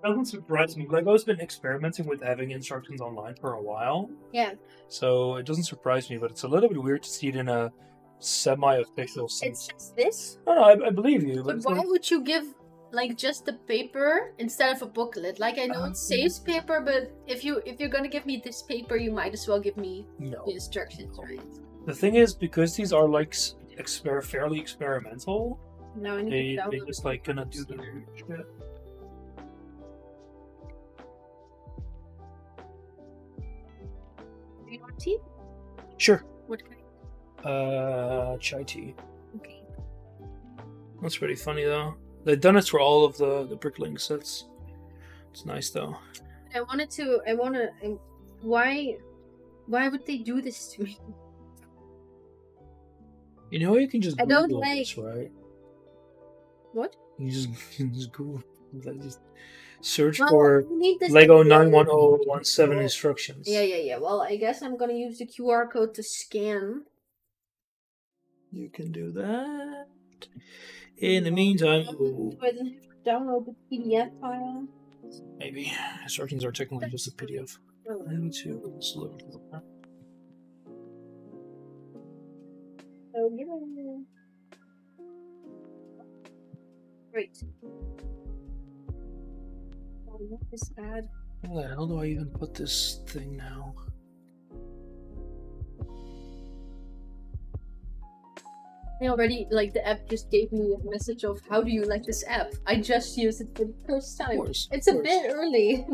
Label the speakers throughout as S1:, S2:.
S1: doesn't surprise me. Lego's been experimenting with having instructions online for a while.
S2: Yeah.
S1: So it doesn't surprise me, but it's a little bit weird to see it in a semi-official
S2: It
S1: sense.
S2: says this.
S1: No, I believe you.
S2: But why would you give like just the paper instead of a booklet? Like I know it saves paper, but if you're gonna give me this paper, you might as well give me the instructions, right?
S1: The thing is, because these are like fairly experimental,
S2: No, I need
S1: they just like gonna do the shit.
S2: Do you want tea?
S1: Sure.
S2: What kind?
S1: Chai tea.
S2: Okay.
S1: That's pretty funny though. They've done it for all of the Brickling sets. It's nice though.
S2: Why would they do this to me?
S1: You know you can just
S2: I don't
S1: Google
S2: like...
S1: this, right?
S2: What?
S1: You just Google, like, just search
S2: Well,
S1: for
S2: I need this
S1: Lego
S2: to-
S1: 91017 instructions.
S2: Yeah. Well, I guess I'm gonna use the QR code to scan.
S1: You can do that. In the meantime,
S2: Do I then have to download the PDF file?
S1: maybe instructions are technically just a PDF. I need to select that.
S2: So give me... Great. Oh, not this bad.
S1: Where the hell do I even put this thing now?
S2: I already, like, the app just gave me a message of how do you like this app? I just used it for the first time. It's a bit early.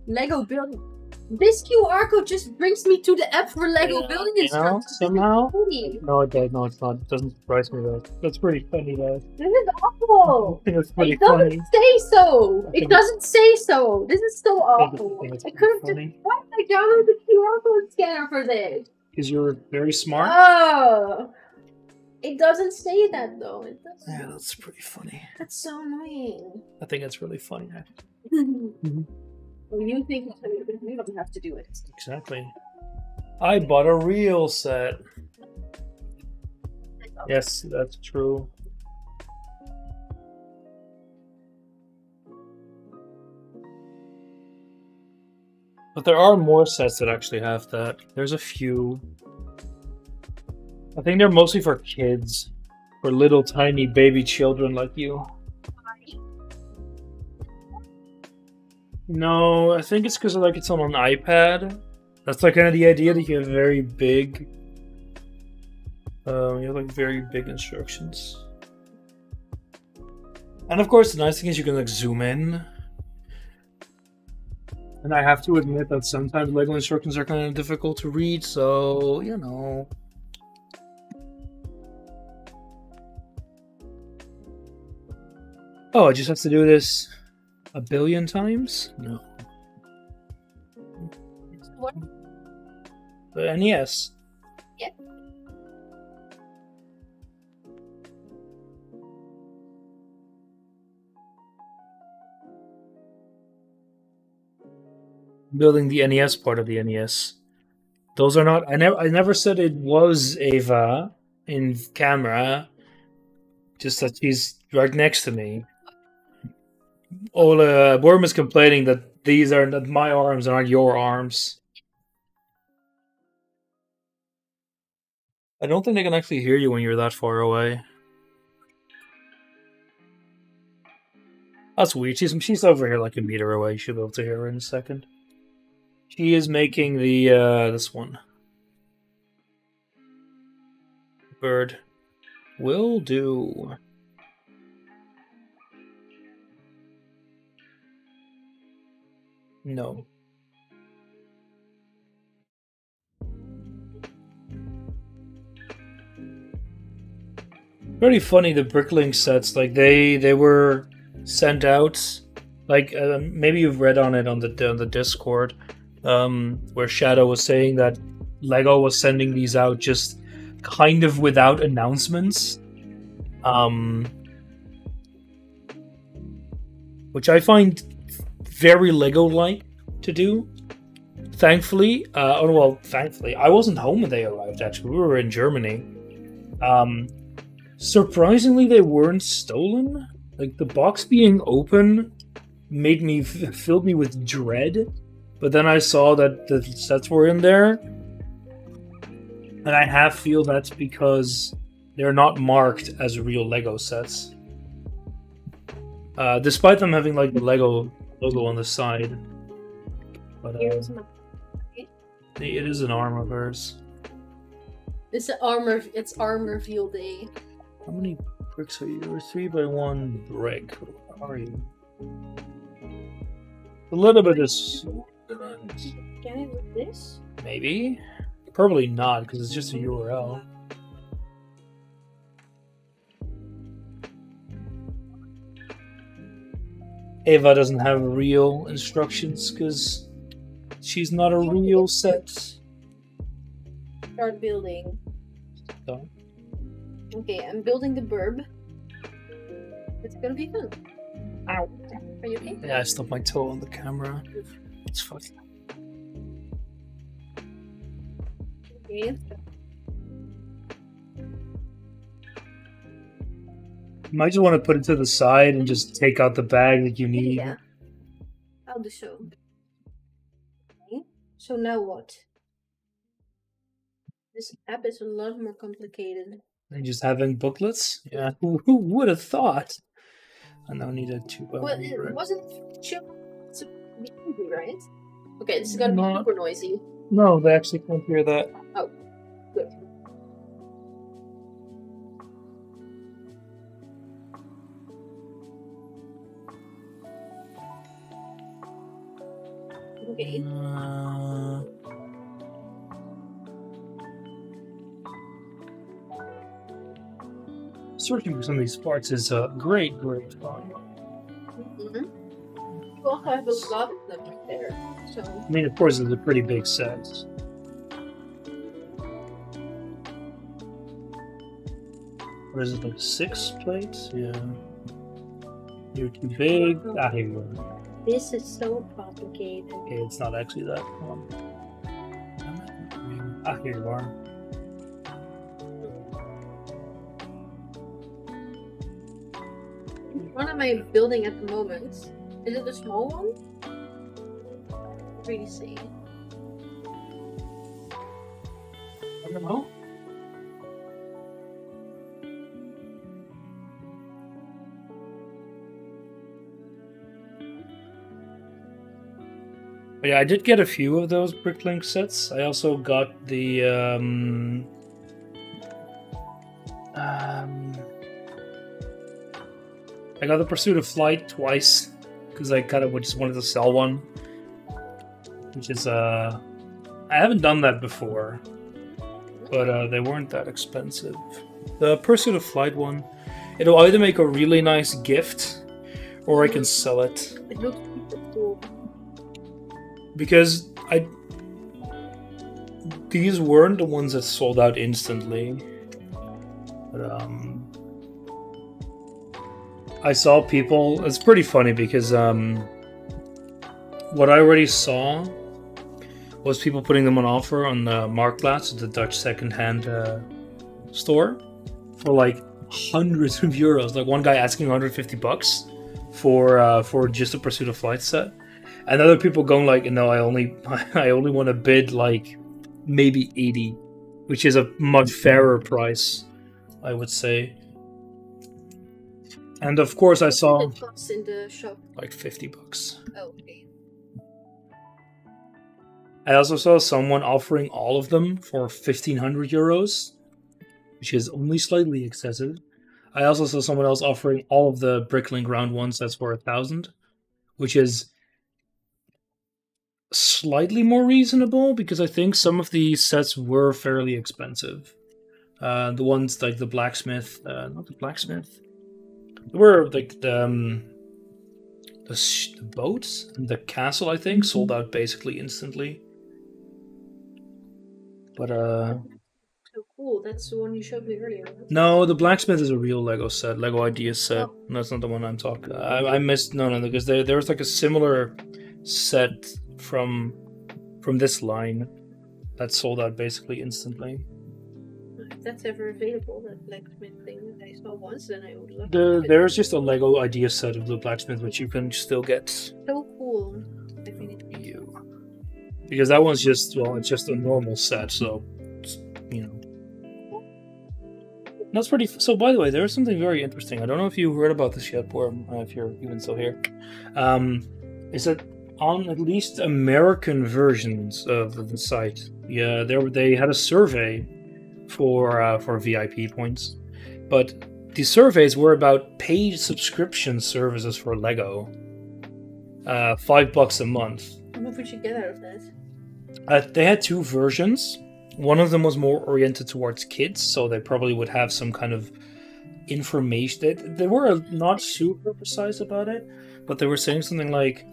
S2: Lego building. This QR code just brings me to the app for Lego building instructions.
S1: Somehow?
S2: Funny.
S1: No, it does. No, it's not. It doesn't surprise me though. That's pretty funny though.
S2: This is awful.
S1: I think it's pretty
S2: It doesn't
S1: funny.
S2: say so.
S1: I
S2: It
S1: think-
S2: doesn't say so. This is so
S1: I
S2: awful.
S1: think it's
S2: I
S1: pretty
S2: could have just...
S1: funny.
S2: Why did I download the QR code scanner for this?
S1: Because you're very smart.
S2: Oh! It doesn't say that though. It doesn't.
S1: Yeah, that's pretty funny.
S2: That's so annoying.
S1: I think it's really funny. Actually.
S2: Well, you think it's funny, but we don't have to do it.
S1: Exactly. I bought a real set. Yes, that's true. But there are more sets that actually have that. There's a few. I think they're mostly for kids. For little tiny baby children like you. No, I think it's because like it's on an iPad. That's like kind of the idea that you have very big. You have like very big instructions. And of course, the nice thing is you can like zoom in. And I have to admit that sometimes Lego instructions are kind of difficult to read, so you know. Oh, I just have to do this a billion times? No.
S2: What?
S1: The NES.
S2: Yeah.
S1: Building the NES part of the NES. Those are not. I never said it was Ava in camera. Just that she's right next to me. Ola Worm is complaining that these are not my arms and aren't your arms. I don't think they can actually hear you when you're that far away. That's weird. She's over here like a meter away. You should be able to hear her in a second. She is making the this one. Bird. Will do. No. Very funny, the Bricklink sets, like they were sent out, like maybe you've read on it on the Discord, where Shadow was saying that Lego was sending these out just kind of without announcements, which I find very Lego-like to do. Thankfully, thankfully, I wasn't home when they arrived. Actually, we were in Germany. Surprisingly, they weren't stolen. Like the box being open filled me with dread. But then I saw that the sets were in there, and I half feel that's because they're not marked as real Lego sets, despite them having like the Lego logo on the side. But it is an arm of hers.
S2: It's armor reveal day.
S1: How many bricks are you? You're 3x1 brick. How are you? A little bit is.
S2: Can I with this?
S1: Maybe. Probably not, because it's just a URL. Ava doesn't have real instructions because she's not a real set.
S2: Start building.
S1: So.
S2: Okay, I'm building the burb. It's gonna be fun. Ow. Are you okay?
S1: Yeah, I stubbed my toe on the camera. It's fine.
S2: Okay.
S1: You might just want to put it to the side and just take out the bag that you need.
S2: Yeah. I'll do so. Okay. So now what? This app is a lot more complicated.
S1: And just having booklets? Yeah. Who would have thought? I now need a 2x1
S2: Well, it
S1: brick.
S2: wasn't chill. It's easy, right? Okay, this is gonna be super noisy.
S1: No, they actually can't hear that.
S2: Oh, good. Okay.
S1: Searching for some of these parts is a great fun.
S2: Mm-hmm. You also have a lot of them right there. So.
S1: I mean, of course, it's a pretty big set. What is it, like 6 plates? Yeah. You're too big. Ah, here you go.
S2: This is so complicated.
S1: Okay, it's not actually that one. Ah, here you are.
S2: What am I building at the moment? Is it a small one? Really see.
S1: I don't know. But yeah, I did get a few of those Bricklink sets. I also got the I got the Pursuit of Flight twice because I kind of just wanted to sell one, which is I haven't done that before, but they weren't that expensive. The Pursuit of Flight one, it'll either make a really nice gift, or I can sell it.
S2: It looks super cool.
S1: Because these weren't the ones that sold out instantly, but I saw people. It's pretty funny because what I already saw was people putting them on offer on the Marktplaats, the Dutch secondhand store, for like hundreds of euros. Like one guy asking 150 bucks for just a Pursuit of Flight set. And other people going like, no, I only want to bid like maybe 80, which is a much fairer price, I would say. And of course, I saw
S2: it costs in the shop
S1: like 50 bucks.
S2: Oh, okay.
S1: I also saw someone offering all of them for 1,500 euros, which is only slightly excessive. I also saw someone else offering all of the Bricklink round one sets for 1,000, which is slightly more reasonable because I think some of the sets were fairly expensive. The ones like the blacksmith, not the blacksmith, were like the boats and the castle. I think sold out basically instantly. But
S2: so cool. That's the one you showed me earlier.
S1: No, the blacksmith is a real Lego set, Lego Ideas set. Oh. That's not the one I'm talking. I missed no because there was like a similar set from this line that sold out basically instantly.
S2: If that's ever available, that blacksmith thing that I saw once, then I would love to have it.
S1: There's just a Lego idea set of the blacksmith, which you can still get.
S2: So cool. Definitely.
S1: Because that one's just, well, it's just a normal set, so, you know. That's pretty. So, by the way, there's something very interesting. I don't know if you heard about this yet, or if you're even still here. Is that on at least American versions of the site? Yeah, they had a survey for VIP points, but the surveys were about paid subscription services for Lego. $5 a month.
S2: What would you get out of that?
S1: They had two versions. One of them was more oriented towards kids, so they probably would have some kind of information. They were not super precise about it, but they were saying something like,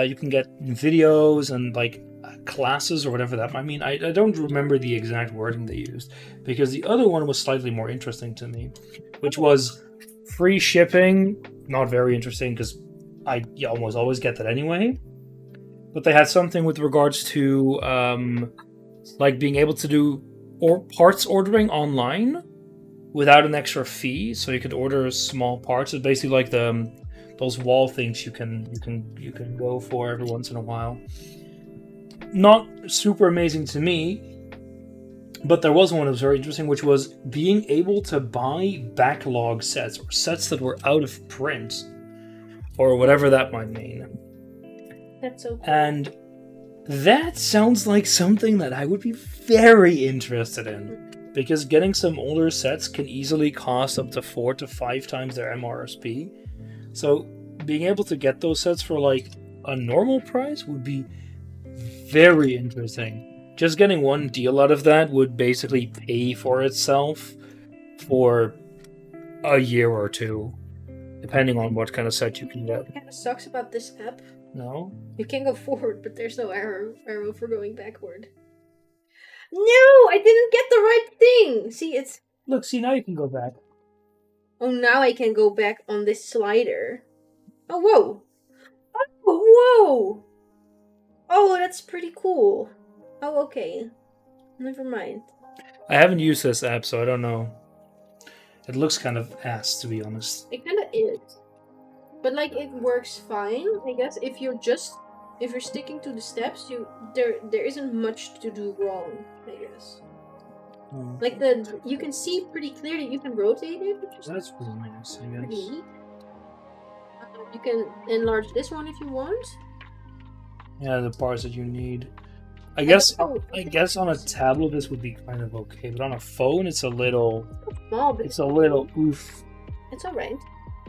S1: you can get videos and like classes or whatever that might mean. I don't remember the exact wording they used, because the other one was slightly more interesting to me, which was free shipping. Not very interesting, because I almost always get that anyway. But they had something with regards to like being able to do parts ordering online without an extra fee, so you could order small parts. It's basically like those wall things you can go for every once in a while. Not super amazing to me, but there was one that was very interesting, which was being able to buy backlog sets, or sets that were out of print, or whatever that might mean.
S2: That's so cool.
S1: And that sounds like something that I would be very interested in, because getting some older sets can easily cost up to 4 to 5 times their MRSP. So being able to get those sets for like a normal price would be very interesting. Just getting one deal out of that would basically pay for itself for a year or two, depending on what kind of set you can get.
S2: What kind of sucks about this app?
S1: No?
S2: You can go forward, but there's no arrow for going backward. No, I didn't get the right thing. See, it's...
S1: Look, see, now you can go back.
S2: Oh, now I can go back on this slider. Oh, whoa. Oh, whoa. Oh, that's pretty cool. Oh, okay. Never mind.
S1: I haven't used this app, so I don't know. It looks kind of ass, to be honest.
S2: It kind of is. But, like, it works fine, I guess. If you're sticking to the steps, there isn't much to do wrong, I guess. Like, you can see pretty clearly you can rotate it, which is
S1: That's really nice, I
S2: pretty
S1: guess.
S2: neat. You can enlarge this one if you want.
S1: Yeah, the parts that you need. I guess on a tablet this would be kind of okay, but on a phone it's a little...
S2: Small, but
S1: it's a little oof.
S2: it's alright.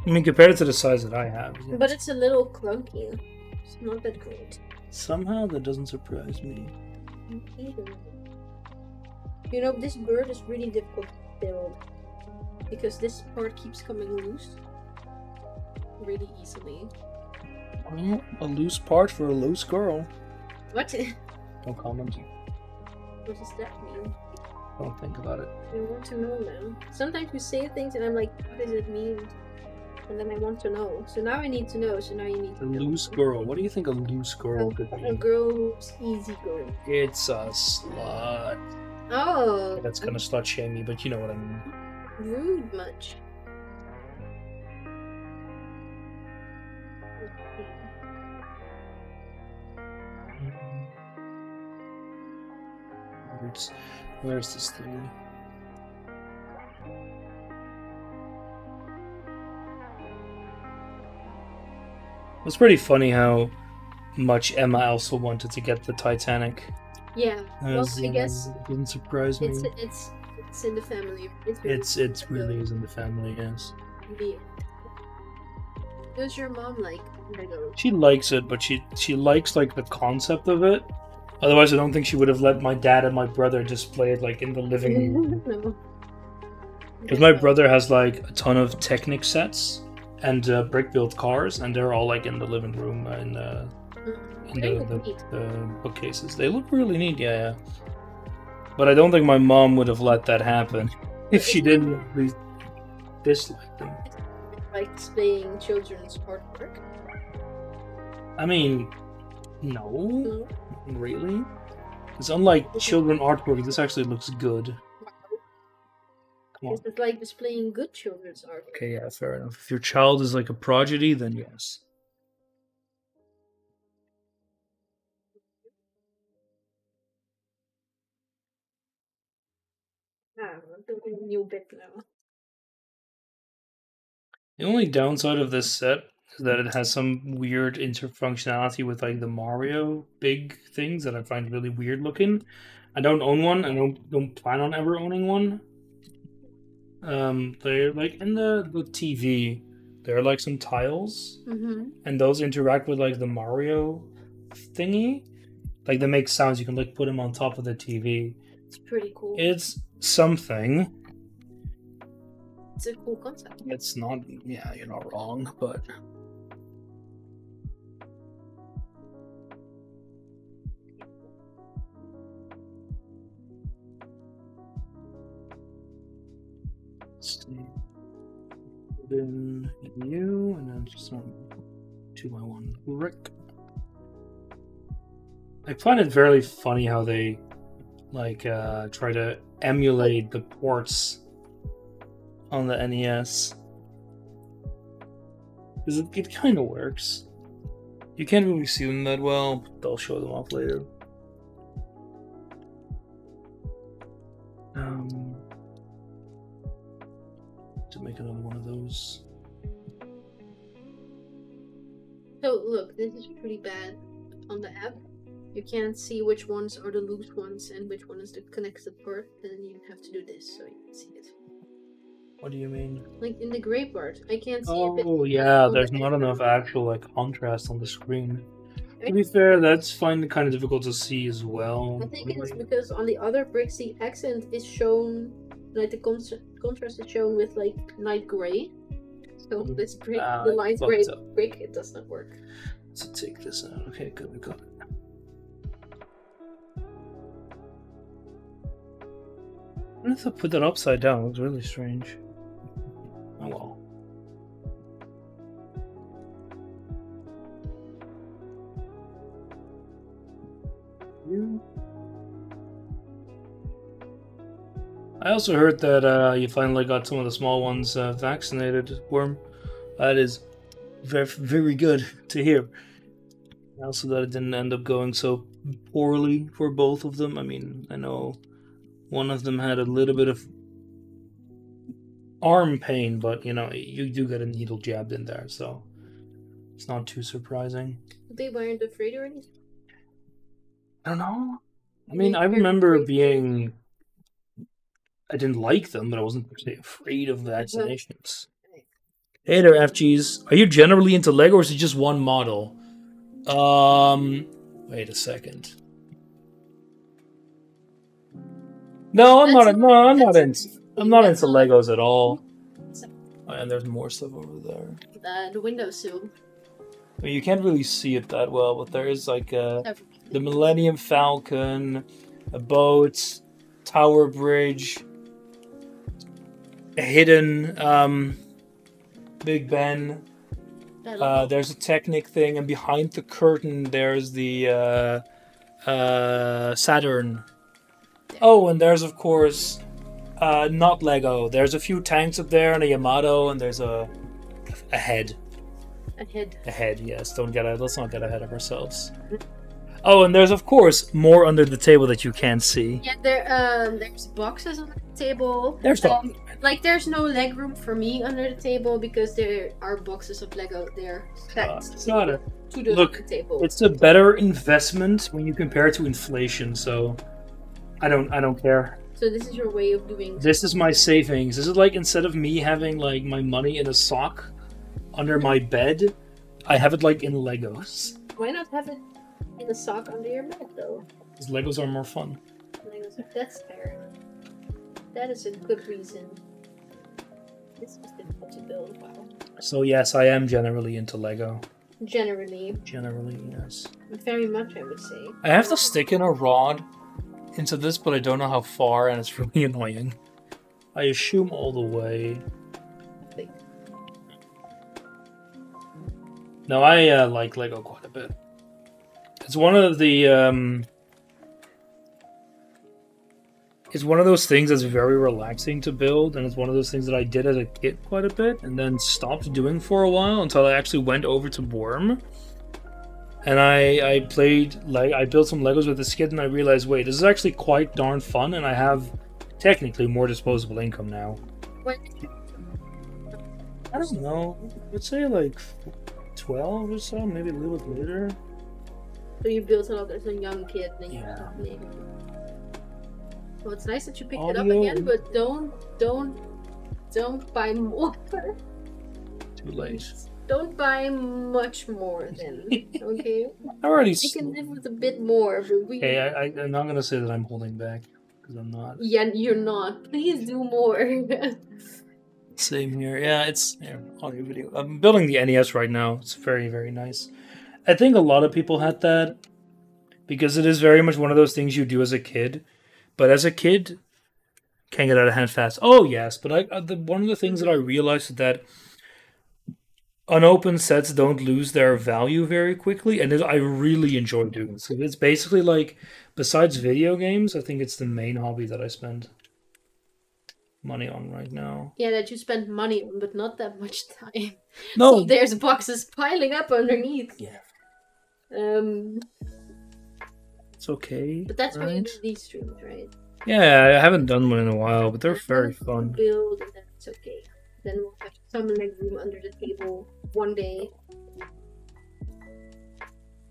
S1: I mean, compared it to the size that I have. Yeah.
S2: But it's a little clunky. It's not that great.
S1: Somehow that doesn't surprise me.
S2: Either. You know, this bird is really difficult to build, because this part keeps coming loose really easily.
S1: Well, a loose part for a loose girl.
S2: What?
S1: No comment.
S2: What does that mean?
S1: Don't think about it.
S2: I want to know now. Sometimes you say things and I'm like, what does it mean? And then I want to know. So now I need to know. So now you need to know.
S1: A loose girl. What do you think a loose girl could be?
S2: A girl who's easy going.
S1: It's a slut.
S2: Oh.
S1: That's kind of slut shamey, but you know what I mean.
S2: Rude much.
S1: Where's this thing? It's pretty funny how much Emma also wanted to get the Titanic.
S2: Yeah, well, I guess
S1: it didn't surprise me.
S2: It's in the family.
S1: It really is in the family, yes.
S2: Yeah. Does your mom like Lego?
S1: She likes it, but she likes like the concept of it. Otherwise, I don't think she would have let my dad and my brother just play it like in the living room.
S2: No.
S1: Because my brother has like a ton of Technic sets and brick-built cars, and they're all like in the living room in the bookcases. They look really neat, yeah. But I don't think my mom would have let that happen if she didn't at least dislike them.
S2: Like displaying children's artwork?
S1: I mean, no, really. Because unlike children artwork, this actually looks good.
S2: Because it's like displaying good children's art.
S1: Okay, yeah, fair enough. If your child is like a prodigy, then yes.
S2: I'm doing a new bit now.
S1: The only downside of this set is that it has some weird interfunctionality with like the Mario big things that I find really weird looking. I don't own one. I don't plan on ever owning one. They're like in the TV. There are like some tiles, and those interact with like the Mario thingy. Like they make sounds. You can like put them on top of the TV.
S2: It's pretty cool.
S1: It's something.
S2: It's a cool concept.
S1: It's not. Yeah, you're not wrong, but. Then you, and then just 2 by 1 brick. I find it very funny how they like try to emulate the ports on the NES, because it kind of works. You can't really see them that well, but they'll show them off later. To make another one of those.
S2: So look, this is pretty bad on the app. You can't see which ones are the loose ones and which one is the connected part, and then you have to do this so you can see it.
S1: What do you mean?
S2: Like in the gray part, I can't see
S1: it.
S2: Oh
S1: yeah, there's not enough actual like contrast on the screen. To be fair, that's kind of difficult to see as well.
S2: I think it's because on the other bricks the accent is shown, like the contrast is shown with like light gray. So this brick, the light gray brick, it does not work.
S1: So take this out. Okay, good, we got it. I have to put that upside down. It looks really strange. Oh well. I also heard that you finally got some of the small ones vaccinated, Worm. That is very, very good to hear. Also that it didn't end up going so poorly for both of them. I mean, I know one of them had a little bit of arm pain, but you know, you do get a needle jabbed in there, so it's not too surprising.
S2: They weren't afraid or anything?
S1: I don't know. I mean, I remember being... I didn't like them, but I wasn't particularly afraid of vaccinations. Hey there, FGs. Are you generally into Lego, or is it just one model? Wait a second. No, I'm not into Legos at all. Oh, and there's more stuff over there.
S2: The windowsill.
S1: I mean, you can't really see it that well, but there is like the Millennium Falcon, a boat, Tower Bridge, a hidden Big Ben. There's a Technic thing, and behind the curtain there's the Saturn. Oh, and there's of course not Lego. There's a few tanks up there and a Yamato, and there's a head. A head, yes. Let's not get ahead of ourselves. Oh, and there's of course more under the table that you can't see.
S2: Yeah, there's boxes under the table.
S1: There's
S2: there's no leg room for me under the table because there are boxes of Lego there stacked to the table.
S1: It's a better investment when you compare it to inflation, so I don't care.
S2: So this is your way of doing.
S1: This is my savings. This is like, instead of me having like my money in a sock under my bed, I have it like in Legos.
S2: Why not have it in a sock under your bed though?
S1: Because Legos are more fun.
S2: That's fair. That is a good reason. This is difficult to build. Wow.
S1: So yes, I am generally into Lego.
S2: Generally,
S1: yes.
S2: Very much, I would say.
S1: I have to stick in a rod into this, but I don't know how far, and it's really annoying. I assume all the way. No, I like Lego quite a bit. It's one of the it's one of those things that's very relaxing to build, and it's one of those things that I did as a kid quite a bit, and then stopped doing for a while until I actually went over to Worm. And I built some Legos with this kid, and I realized, wait, this is actually quite darn fun, and I have technically more disposable income now.
S2: When
S1: I don't know. Let's say like 12 or so, maybe a little bit later.
S2: so you built a lot as a young kid, then you
S1: Yeah.
S2: stopped maybe. Well, it's nice that you picked it up
S1: Audio.
S2: again, but don't buy more.
S1: Too late.
S2: Don't buy much more then, okay?
S1: I already.
S2: We can live with a bit more, but we.
S1: Hey, I'm not gonna say that I'm holding back because I'm not.
S2: Yeah, you're not. Please do more.
S1: Same here. Yeah, it's audio video. I'm building the NES right now. It's very, very nice. I think a lot of people had that because it is very much one of those things you do as a kid. But as a kid, can't get out of hand fast. Oh yes, but one of the things that I realized is that unopened sets don't lose their value very quickly, and I really enjoy doing this. It's basically like, besides video games, I think it's the main hobby that I spend money on right now.
S2: Yeah, that you spend money on, but not that much time.
S1: No,
S2: So there's boxes piling up underneath.
S1: yeah,
S2: It's
S1: okay.
S2: But that's why you
S1: right?
S2: do these streams, right?
S1: Yeah, I haven't done one in a while, but they're very fun.
S2: Build, and then it's okay. Then we'll have some leg room under the table one day.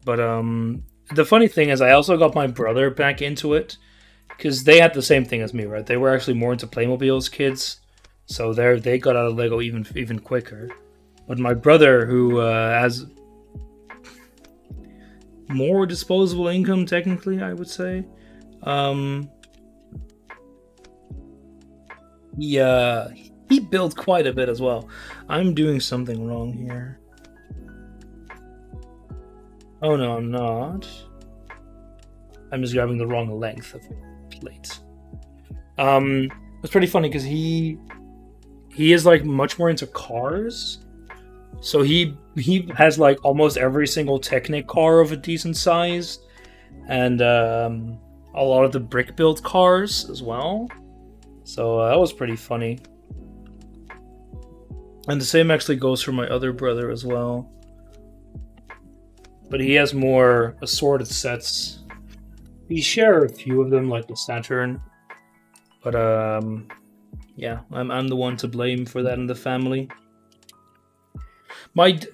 S1: But the funny thing is, I also got my brother back into it because they had the same thing as me, right? They were actually more into Playmobil as kids, so they got out of Lego even quicker. But my brother, who has more disposable income, technically, I would say, he built quite a bit as well. I'm doing something wrong here. Oh no, I'm not. I'm just grabbing the wrong length of plate. It's pretty funny because he is like much more into cars. So he has like almost every single Technic car of a decent size, and a lot of the brick built cars as well. So that was pretty funny. And the same actually goes for my other brother as well. But he has more assorted sets. We share a few of them, like the Saturn. But yeah, I'm the one to blame for that in the family.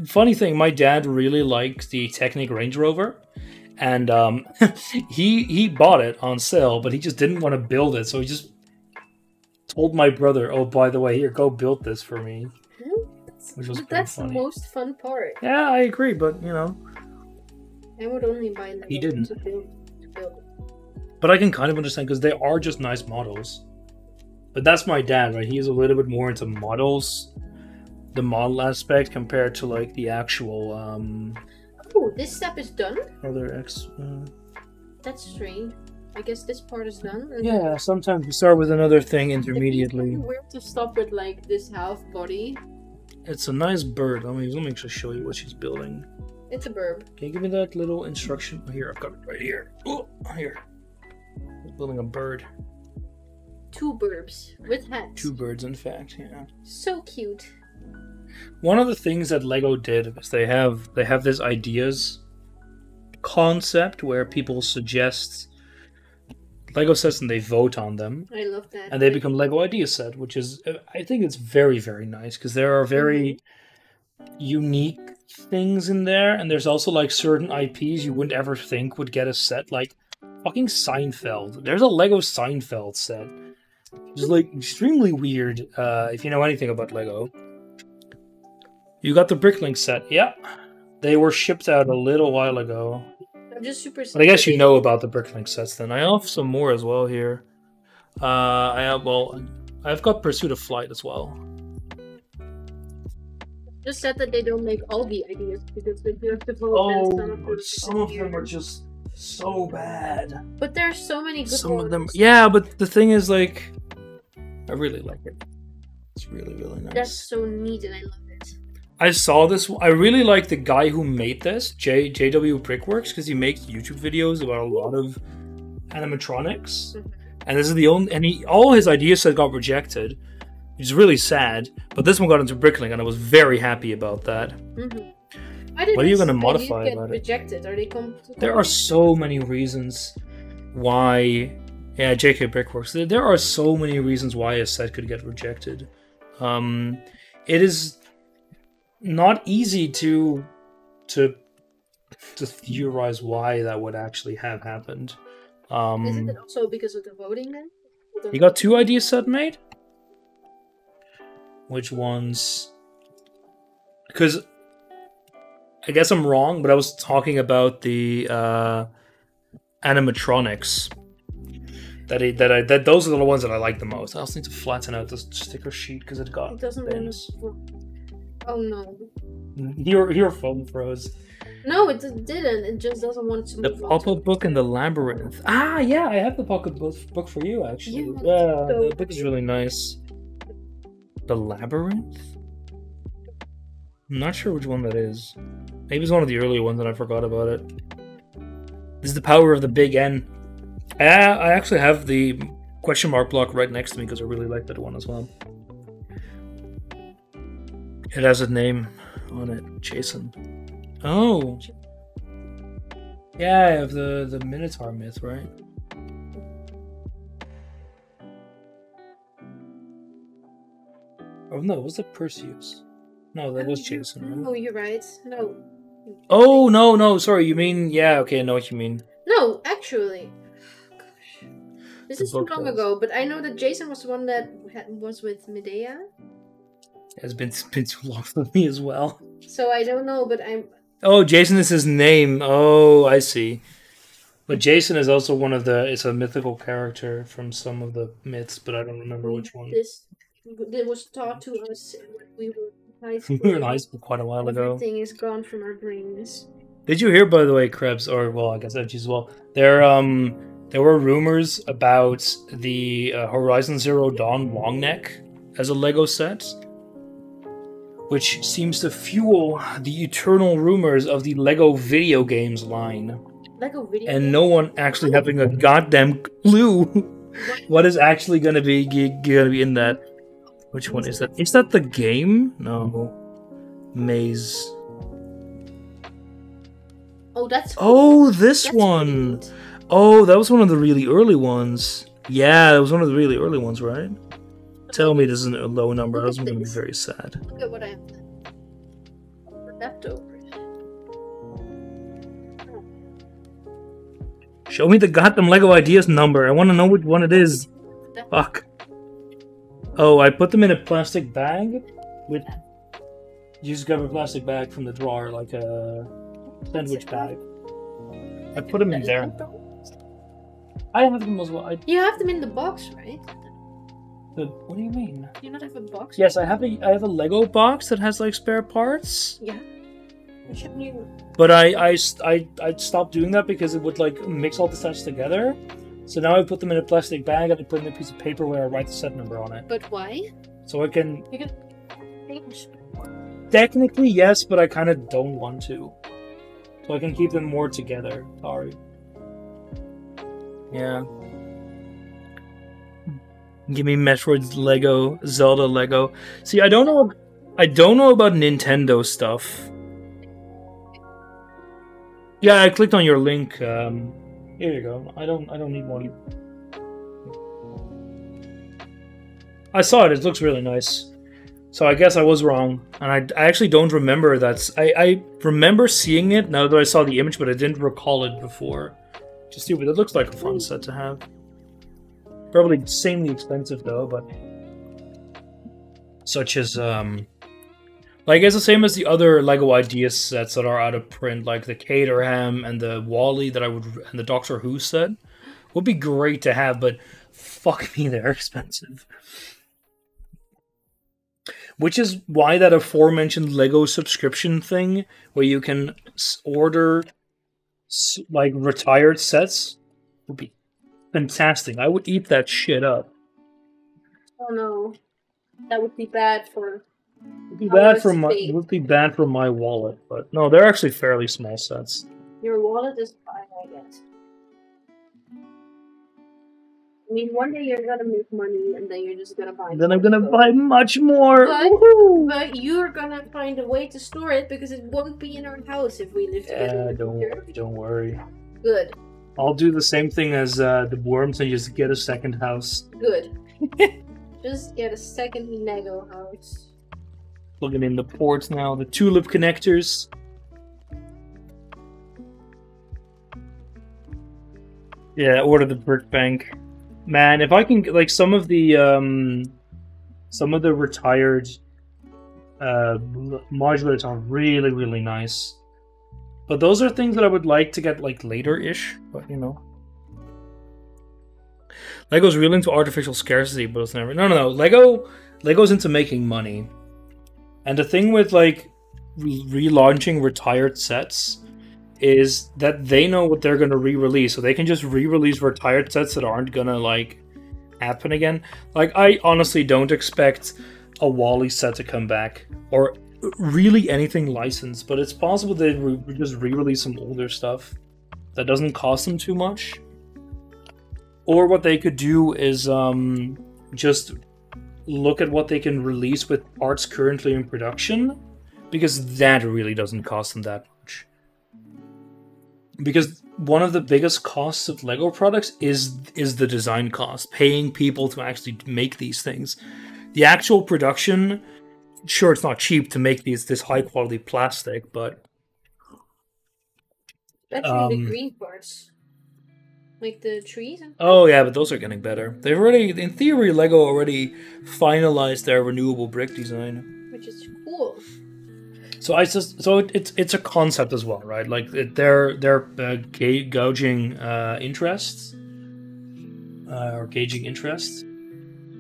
S1: Funny thing, my dad really likes the Technic Range Rover, and he bought it on sale, but he just didn't want to build it, so he just told my brother, "Oh, by the way, here, go build this for me." Which was
S2: But that's
S1: funny.
S2: the most fun part.
S1: Yeah, I agree, but you know,
S2: I would only buy Lego
S1: He didn't.
S2: to build.
S1: but I can kind of understand because they are just nice models. But that's my dad, right? He's a little bit more into models, the model aspect compared to like the actual
S2: Oh, this step is done?
S1: other X.
S2: That's strange. I guess this part is done. And
S1: Yeah, sometimes we start with another thing
S2: It's
S1: intermediately.
S2: weird to stop with like this half body.
S1: It's a nice bird. Let me actually show you what she's building.
S2: It's a burb.
S1: Can you give me that little instruction? Here, I've got it right here. Oh, here. She's building a bird.
S2: 2 burbs with hats.
S1: 2 birds, in fact. Yeah.
S2: So cute.
S1: One of the things that Lego did is they have this ideas concept where people suggest Lego sets and they vote on them,
S2: I love that.
S1: and they become Lego idea set, which is, I think it's very, very nice because there are very unique things in there, and there's also like certain IPs you wouldn't ever think would get a set, like fucking Seinfeld. There's a Lego Seinfeld set. It's like extremely weird if you know anything about Lego. You got the Bricklink set, yeah. They were shipped out a little while ago.
S2: I'm just super.
S1: But I guess you know about the Bricklink sets then. I have some more as well here. I've got Pursuit of Flight as well.
S2: Just said that they don't make all the ideas because they do have to vote. and
S1: some of them are just so bad.
S2: But there are so many good
S1: Some
S2: ones.
S1: of them, yeah, but the thing is, like, I really like it. It's really, really nice.
S2: That's so neat, and I love it.
S1: I saw this. I really like the guy who made this, JW Brickworks, because he makes YouTube videos about a lot of animatronics. and this is the only, and all his ideas that got rejected, which is really sad. But this one got into Bricklink, and I was very happy about that. What are you going to modify about it?
S2: Rejected? Are they
S1: There are so many reasons why. Yeah, JK Brickworks. There are so many reasons why a set could get rejected. It is not easy to theorize why that would actually have happened.
S2: Isn't it also because of the voting then?
S1: You got 2 idea set made? Which ones? Because I guess I'm wrong, but I was talking about the animatronics. Those are the ones that I like the most. I also need to flatten out this sticker sheet because it
S2: doesn't
S1: bends.
S2: Oh no.
S1: Your phone froze.
S2: No, it didn't. It just doesn't want to.
S1: The pop-up book and the labyrinth. Ah, yeah, I have the pocket book for you actually.
S2: Yeah,
S1: the book is really nice. The labyrinth? I'm not sure which one that is. Maybe it's one of the earlier ones and I forgot about it. This is the power of the big N. I actually have the question mark block right next to me because I really like that one as well. It has a name on it, Jason. Oh, yeah, I have the Minotaur myth, right? Oh no, was it Perseus? No, that was Jason, right?
S2: No, you're right. No.
S1: Oh no, sorry. You mean I know what you mean.
S2: No, actually. This is too long ago, but I know that Jason was the one that was with Medea.
S1: It's been too long for me as well.
S2: So I don't know, but I'm...
S1: Oh, Jason is his name. Oh, I see. But Jason is also one of the... It's a mythical character from some of the myths, but I don't remember which one.
S2: This was taught to us when we were in high school.
S1: We were in high school quite a while ago.
S2: Everything is gone from our brains.
S1: Did you hear, by the way, Krebs, or, well, I guess FG as well, there were rumors about the Horizon Zero Dawn long neck as a Lego set, which seems to fuel the eternal rumors of the Lego video games line.
S2: Lego video
S1: and no one actually having a goddamn clue what is actually gonna be in that. Which one is that? Is that the game? No. Maze.
S2: Oh, that's cool.
S1: Oh, this
S2: that's
S1: one.
S2: Cute.
S1: Oh, that was one of the really early ones. Yeah, that was one of the really early ones, right? Tell me this isn't a low number. I was going to be very sad.
S2: Look at what I have leftovers.
S1: Show me the goddamn Lego Ideas number. I want to know which one it is. Fuck. Oh, I put them in a plastic bag with... You just grab a plastic bag from the drawer, like a sandwich bag. I put them in there. I have them as well.
S2: You have them in the box, right?
S1: What do you mean?
S2: Do you not have a box?
S1: Yes, I have a Lego box that has like spare parts.
S2: Yeah. Shouldn't you?
S1: But I stopped doing that because it would like mix all the sets together. So now I put them in a plastic bag and I put in a piece of paper where I write the set number on it.
S2: But why?
S1: So I can.
S2: You can change.
S1: Technically, yes, but I kind of don't want to. So I can keep them more together. Sorry. Yeah. Give me Metroid Lego, Zelda Lego. See, I don't know about Nintendo stuff. Yeah, I clicked on your link. Here you go. I don't need one. I saw it. It looks really nice. So I guess I was wrong, and I actually don't remember that. I remember seeing it now that I saw the image, but I didn't recall it before. Just stupid. It looks like a fun set to have. Probably insanely expensive though, but such as like it's the same as the other Lego Ideas sets that are out of print, like the Caterham and the Wally and the Doctor Who set would be great to have, but fuck me, they're expensive. Which is why that aforementioned Lego subscription thing, where you can order like retired sets, would be fantastic. I would eat that shit up.
S2: Oh no, that would be bad for.
S1: It would be bad for my wallet, but no, they're actually fairly small sets.
S2: Your wallet is fine, I guess. I mean, one day you're gonna make money, and then you're just gonna buy.
S1: Then I'm gonna buy much more.
S2: But you're gonna find a way to store it because it won't be in our house if we live together.
S1: Don't worry.
S2: Good.
S1: I'll do the same thing as the worms and just get a second house.
S2: Good. Just get a second Lego house.
S1: Plugging in the ports now, the tulip connectors. Yeah, order the brick bank. Man, if I can like some of the retired modulars are really, really nice. But those are things that I would like to get like later-ish, but you know. Lego's real into artificial scarcity, but it's never no. Lego's into making money. And the thing with like relaunching retired sets is that they know what they're gonna re-release, so they can just re-release retired sets that aren't gonna like happen again. Like I honestly don't expect a Wally set to come back or really anything licensed, but it's possible they just re-release some older stuff that doesn't cost them too much. Or what they could do is just look at what they can release with parts currently in production, because that really doesn't cost them that much. Because one of the biggest costs of Lego products is the design cost, paying people to actually make these things. The actual production, sure, it's not cheap to make this high quality plastic, but
S2: especially the green parts. Like the trees?
S1: Oh yeah, but those are getting better. They've already, in theory, Lego already finalized their renewable brick design,
S2: which is cool.
S1: So it's a concept as well, right? Like they're gauging interests or gauging interests.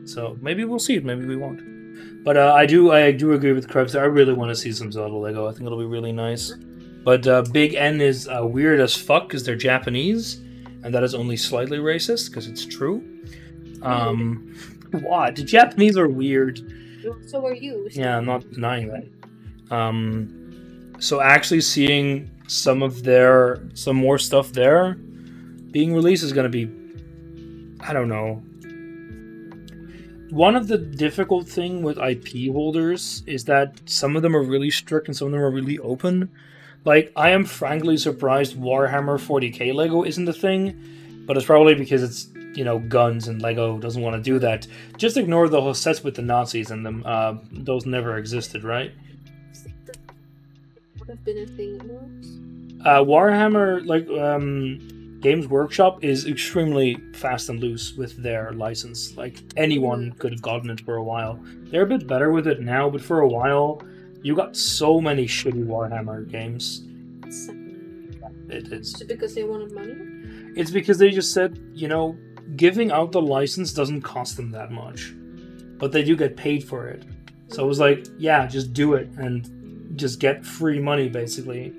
S1: So maybe we'll see it, maybe we won't. But I do agree with Krebs. I really want to see some Zelda Lego. I think it'll be really nice. But Big N is weird as fuck because they're Japanese. And that is only slightly racist, because it's true. What? The Japanese are weird.
S2: So are you. So.
S1: Yeah, I'm not denying that. So actually seeing some more stuff there being released is going to be, I don't know. One of the difficult thing with IP holders is that some of them are really strict and some of them are really open. Like, I am frankly surprised Warhammer 40k Lego isn't a thing, but it's probably because it's, you know, guns and Lego doesn't want to do that. Just ignore the whole sets with the Nazis in them. Those never existed, right?
S2: Would have been a thing.
S1: Warhammer, like, Games Workshop is extremely fast and loose with their license. Like, anyone could have gotten it for a while. They're a bit better with it now, but for a while, you got so many shitty Warhammer games. It's
S2: because they wanted money?
S1: It's because they just said, you know, giving out the license doesn't cost them that much. But they do get paid for it. So it was like, yeah, just do it and just get free money, basically.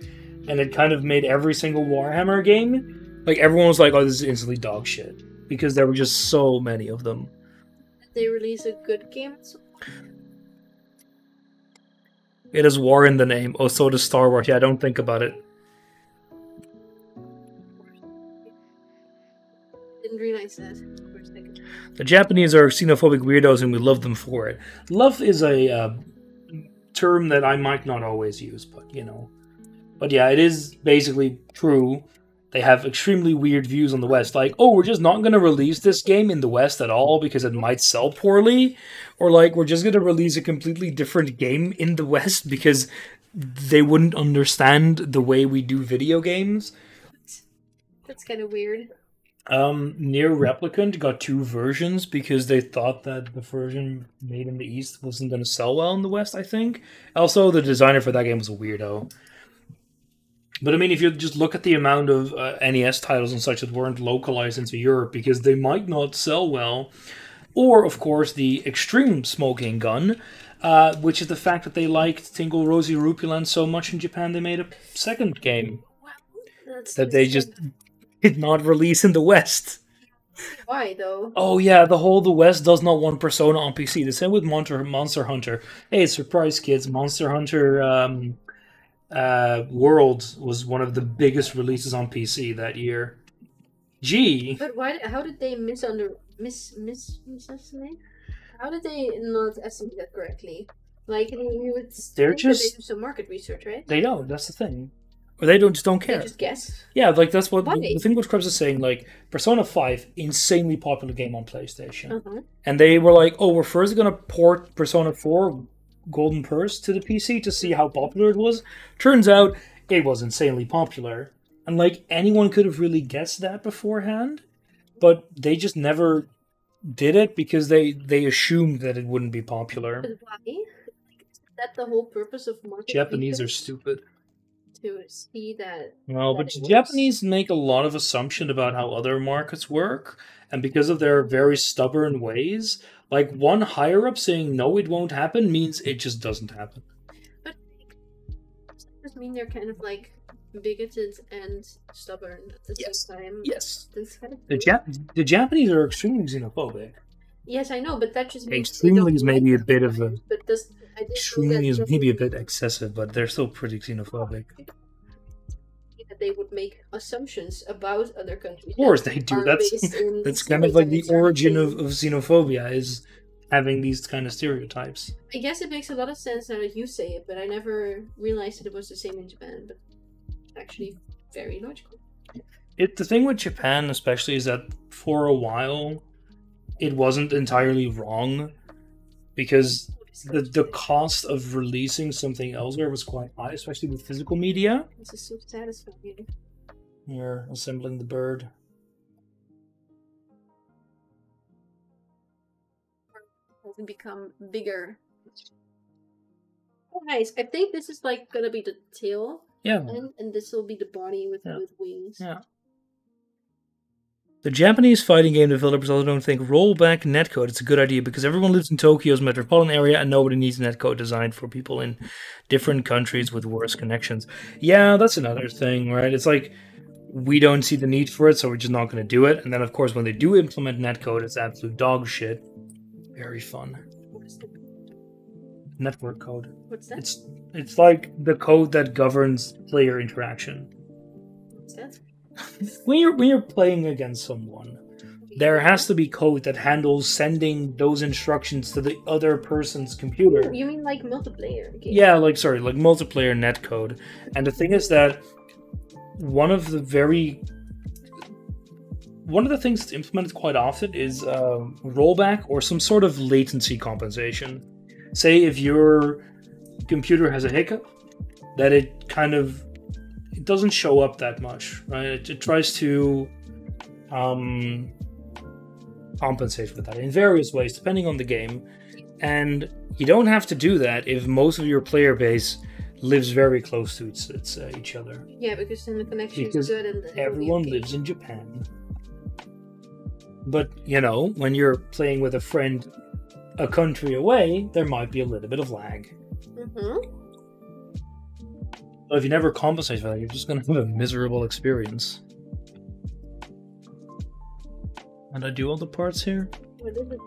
S1: And it kind of made every single Warhammer game, like, everyone was like, oh, this is instantly dog shit. Because there were just so many of them.
S2: Did they release a good game?
S1: It has war in the name. Oh, so does Star Wars. Yeah, don't think about it.
S2: Didn't realize that.
S1: The Japanese are xenophobic weirdos and we love them for it. Love is a term that I might not always use, but you know. But yeah, it is basically true. They have extremely weird views on the West. Like, oh, we're just not going to release this game in the West at all because it might sell poorly. Or like, we're just going to release a completely different game in the West because they wouldn't understand the way we do video games.
S2: That's kind of weird.
S1: Near Replicant got 2 versions because they thought that the version made in the East wasn't going to sell well in the West, I think. Also, the designer for that game was a weirdo. But I mean, if you just look at the amount of NES titles and such that weren't localized into Europe because they might not sell well, or, of course, the extreme smoking gun, which is the fact that they liked Tingle Rosie Rupuland so much in Japan they made a second game that they just did not release in the West.
S2: Why, though?
S1: Oh, yeah, the West does not want Persona on PC. The same with Monster Hunter. Hey, surprise, kids. Monster Hunter... World was one of the biggest releases on PC that year. Gee.
S2: But why? How did they Mississippi? How did they not estimate that correctly? Like you would
S1: They're
S2: think that
S1: just-
S2: they do some market research, right?
S1: They don't. That's the thing. Or they just don't care.
S2: They just guess.
S1: Yeah, like that's what
S2: Why?
S1: the thing what Krebs is saying. Like Persona 5, insanely popular game on PlayStation,
S2: Uh-huh.
S1: and they were like, "Oh, we're first gonna port Persona 4 Golden Purse to the PC to see how popular it was." Turns out it was insanely popular, and like anyone could have really guessed that beforehand, but they just never did it because they assumed that it wouldn't be popular.
S2: But why? Is that the whole purpose of market
S1: Japanese are
S2: research?
S1: stupid.
S2: To see that.
S1: No,
S2: that
S1: but
S2: it works.
S1: Japanese make a lot of assumption about how other markets work, and because of their very stubborn ways, like one higher up saying no, it won't happen means it just doesn't happen.
S2: But does that just mean they're kind of like bigoted and stubborn at the same time?
S1: Yes.
S2: That's kind of
S1: The Japanese are extremely xenophobic.
S2: Yes, I know, but that just means
S1: Extremely is maybe a bit of a
S2: But does I didn't know
S1: extremely is
S2: that
S1: maybe a bit excessive, but they're still pretty xenophobic.
S2: that they would make assumptions about other countries.
S1: Of course they do. That's kind of like the origin of xenophobia is having these kind of stereotypes.
S2: I guess it makes a lot of sense now that you say it, but I never realized that it was the same in Japan. But actually, very logical.
S1: The thing with Japan especially is that for a while it wasn't entirely wrong because the cost of releasing something elsewhere was quite high, especially with physical media.
S2: This is so satisfying.
S1: You're assembling the bird.
S2: Hasn't become bigger. Oh, nice. I think this is like gonna be the tail,
S1: Yeah.
S2: and this will be the body with
S1: Yeah.
S2: with wings.
S1: Yeah. The Japanese fighting game developers also don't think rollback netcode is a good idea because everyone lives in Tokyo's metropolitan area and nobody needs netcode designed for people in different countries with worse connections. Yeah, that's another thing, right? It's like we don't see the need for it, so we're just not going to do it. And then, of course, when they do implement netcode, it's absolute dog shit. Very fun. Network code.
S2: What's that?
S1: It's like the code that governs player interaction.
S2: What's that?
S1: When you're playing against someone, there has to be code that handles sending those instructions to the other person's computer.
S2: You mean like multiplayer? Okay.
S1: Yeah, like multiplayer netcode. And the thing is that one of the things that's implemented quite often is rollback or some sort of latency compensation. Say if your computer has a hiccup, that it doesn't show up that much, right? It tries to compensate for that in various ways, depending on the game. And you don't have to do that if most of your player base lives very close to each other.
S2: Yeah, because then the connection
S1: Because
S2: is good and
S1: everyone lives in Japan. But, when you're playing with a friend a country away, there might be a little bit of lag.
S2: Mm-hmm.
S1: But if you never compensate for that, you're just going to have a miserable experience. And I do all the parts here?
S2: What is it?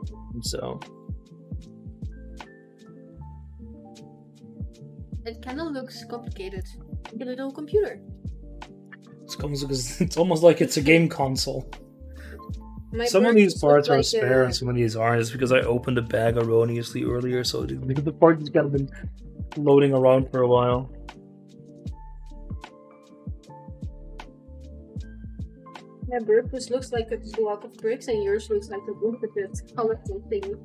S1: So.
S2: It kind of looks complicated. Like a little computer.
S1: It's almost like it's a game console. Some of
S2: bird
S1: these
S2: just
S1: parts
S2: looked
S1: are
S2: like
S1: spare and some of these aren't. It's because I opened a bag erroneously earlier, so the part has kind of been floating around for a while.
S2: My bird just looks like a block of bricks and yours looks like a intricate colorful thing.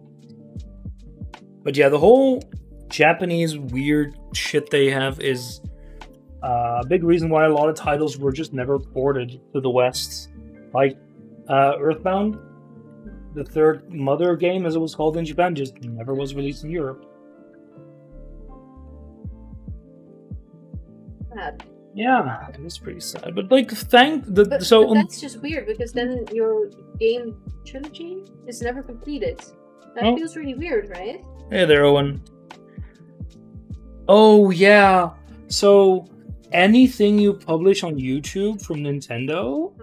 S1: But yeah, the whole Japanese weird shit they have is a big reason why a lot of titles were just never ported to the West. Like Earthbound, the third Mother game, as it was called in Japan, just never was released in Europe.
S2: Sad.
S1: Yeah, it was pretty sad. But like,
S2: But that's just weird because then your game trilogy is never completed. That
S1: Oh.
S2: feels really weird, right?
S1: Hey there, Owen. Oh yeah. So anything you publish on YouTube from Nintendo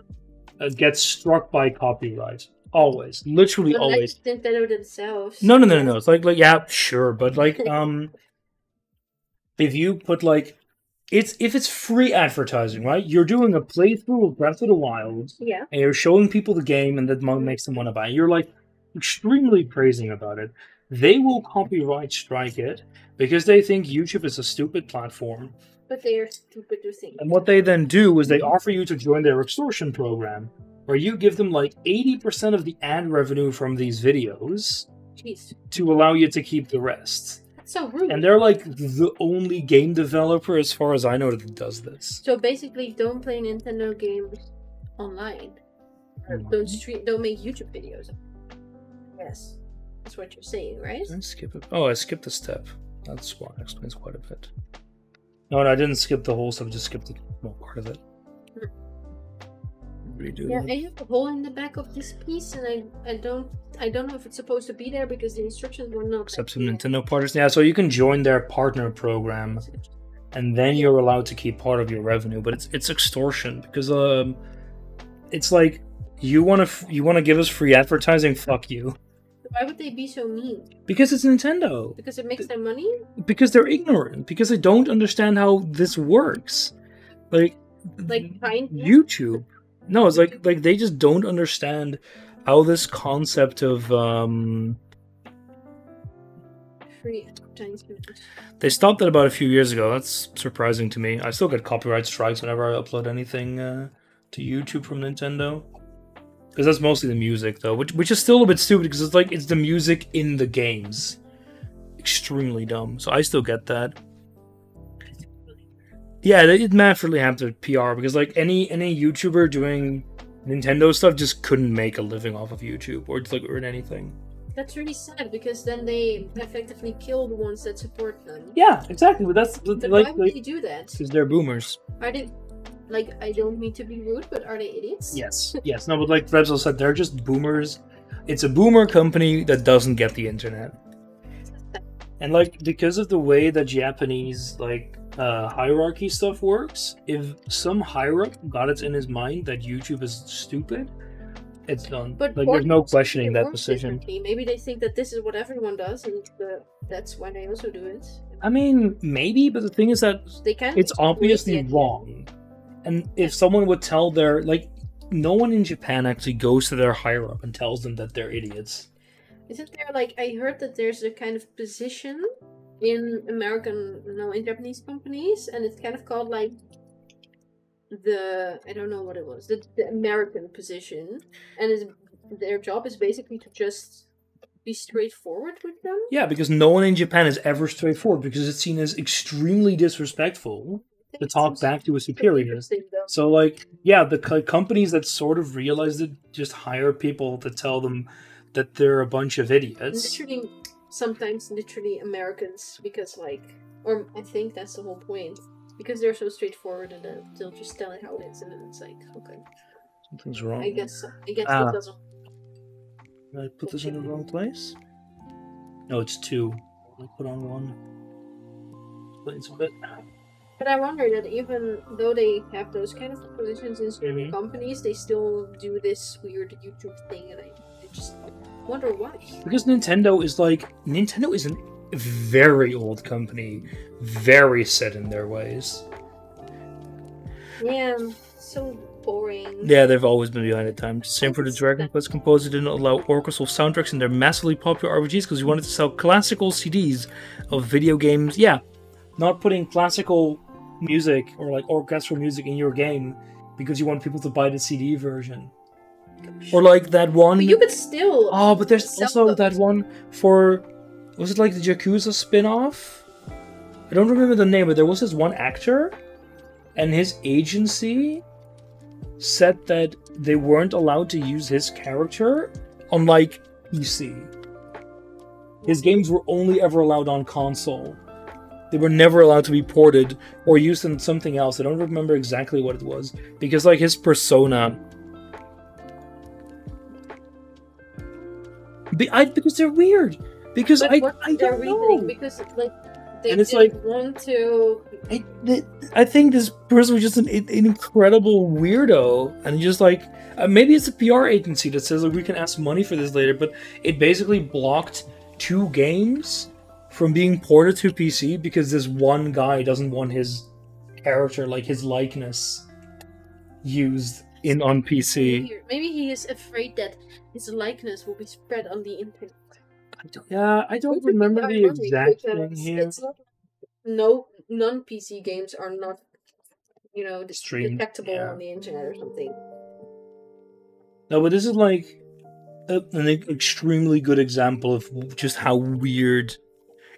S1: gets struck by copyright. Always, literally
S2: But
S1: always.
S2: like Nintendo themselves.
S1: No. It's like yeah, sure, but like if you put like if it's free advertising, right? You're doing a playthrough of Breath of the Wild,
S2: Yeah.
S1: and you're showing people the game, and that makes them want to buy it. You're like extremely praising about it. They will copyright strike it because they think YouTube is a stupid platform.
S2: But they are stupid to think.
S1: And what they then do is they offer you to join their extortion program, where you give them like 80% of the ad revenue from these videos.
S2: Jeez.
S1: To allow you to keep the rest.
S2: That's so rude.
S1: And they're like the only game developer, as far as I know, that does this.
S2: So basically, don't play Nintendo games online. Or don't make YouTube videos. Yes. That's what you're saying, right?
S1: Did I skip it? Oh, I skipped a step. That's why. Explains quite a bit. No, I didn't skip the whole stuff, just skipped the small part of it. Redo
S2: Yeah,
S1: that.
S2: I have a hole in the back of this piece, and I don't know if it's supposed to be there because the instructions were not.
S1: Except some Nintendo partners. Yeah, so you can join their partner program, and then you're allowed to keep part of your revenue. But it's extortion because it's like you want to give us free advertising. Fuck you.
S2: Why would they be so mean?
S1: Because it's Nintendo.
S2: Because it makes them money?
S1: Because they're ignorant. Because they don't understand how this works. Like YouTube. No, it's like they just don't understand how this concept of
S2: free advertising.
S1: They stopped that about a few years ago. That's surprising to me. I still get copyright strikes whenever I upload anything to YouTube from Nintendo. Because that's mostly the music, though, which is still a bit stupid because it's the music in the games. Extremely dumb. So I still get that. Yeah, it massively have to PR because like any YouTuber doing Nintendo stuff just couldn't make a living off of YouTube or just like earn anything.
S2: That's really sad because then they effectively kill the ones that support them.
S1: Yeah, exactly. But that's
S2: but
S1: like
S2: why would they do that?
S1: Because they're boomers.
S2: Are they? Like, I don't mean to be rude, but are they idiots?
S1: Yes. Yes. No, but like Rebzel said, they're just boomers. It's a boomer company that doesn't get the internet. And like, because of the way that Japanese like hierarchy stuff works, if some higher up got it in his mind that YouTube is stupid, it's done.
S2: But
S1: like, there's no questioning that decision.
S2: Maybe they think that this is what everyone does, and that's why they also do it.
S1: I mean, maybe, but the thing is that it's obviously wrong. And if someone would tell their, like, no one in Japan actually goes to their higher up and tells them that they're idiots.
S2: Isn't there, like, I heard that there's a kind of position in in Japanese companies, and it's kind of called, like, I don't know what it was, the American position, and their job is basically to just be straightforward with them.
S1: Yeah, because no one in Japan is ever straightforward, because it's seen as extremely disrespectful to talk back to a superior. So, like, yeah, the companies that sort of realize it just hire people to tell them that they're a bunch of idiots.
S2: Sometimes literally Americans, because, like, or I think that's the whole point. Because they're so straightforward, and they'll just tell it how it is, and then it's like, okay.
S1: Something's wrong.
S2: I guess it doesn't.
S1: Did I put this in the wrong place? No, it's 2. I put on 1. Explains a bit.
S2: But I wonder that even though they have those kind of positions in certain companies, they still do this weird YouTube thing, and I just wonder why. Because
S1: Nintendo is an very old company, very set in their ways.
S2: Yeah, so boring.
S1: Yeah, they've always been behind the times. Same for the Dragon Quest composer didn't allow orchestral soundtracks in their massively popular RPGs because he wanted to sell classical CDs of video games. Yeah, not putting classical music or like orchestral music in your game because you want people to buy the CD version. Or like that one.
S2: But you could still.
S1: Oh, but there's also that one for. Was it like the Yakuza spin-off? I don't remember the name, but there was this one actor, and his agency said that they weren't allowed to use his character on, like, PC. His games were only ever allowed on console. They were never allowed to be ported or used in something else. I don't remember exactly what it was. Because, like, his persona... Because they're weird. Because I don't know.
S2: Because like they didn't want to.
S1: I think this person was just an incredible weirdo, and just like maybe it's a PR agency that says like we can ask money for this later, but it basically blocked 2 games from being ported to PC because this one guy doesn't want his character, like his likeness, used on PC.
S2: Maybe he is afraid that his likeness will be spread on the internet.
S1: I don't remember the exact thing here.
S2: It's not, no, non-PC games are not, detectable on the internet or something.
S1: No, but this is like an extremely good example of just how weird.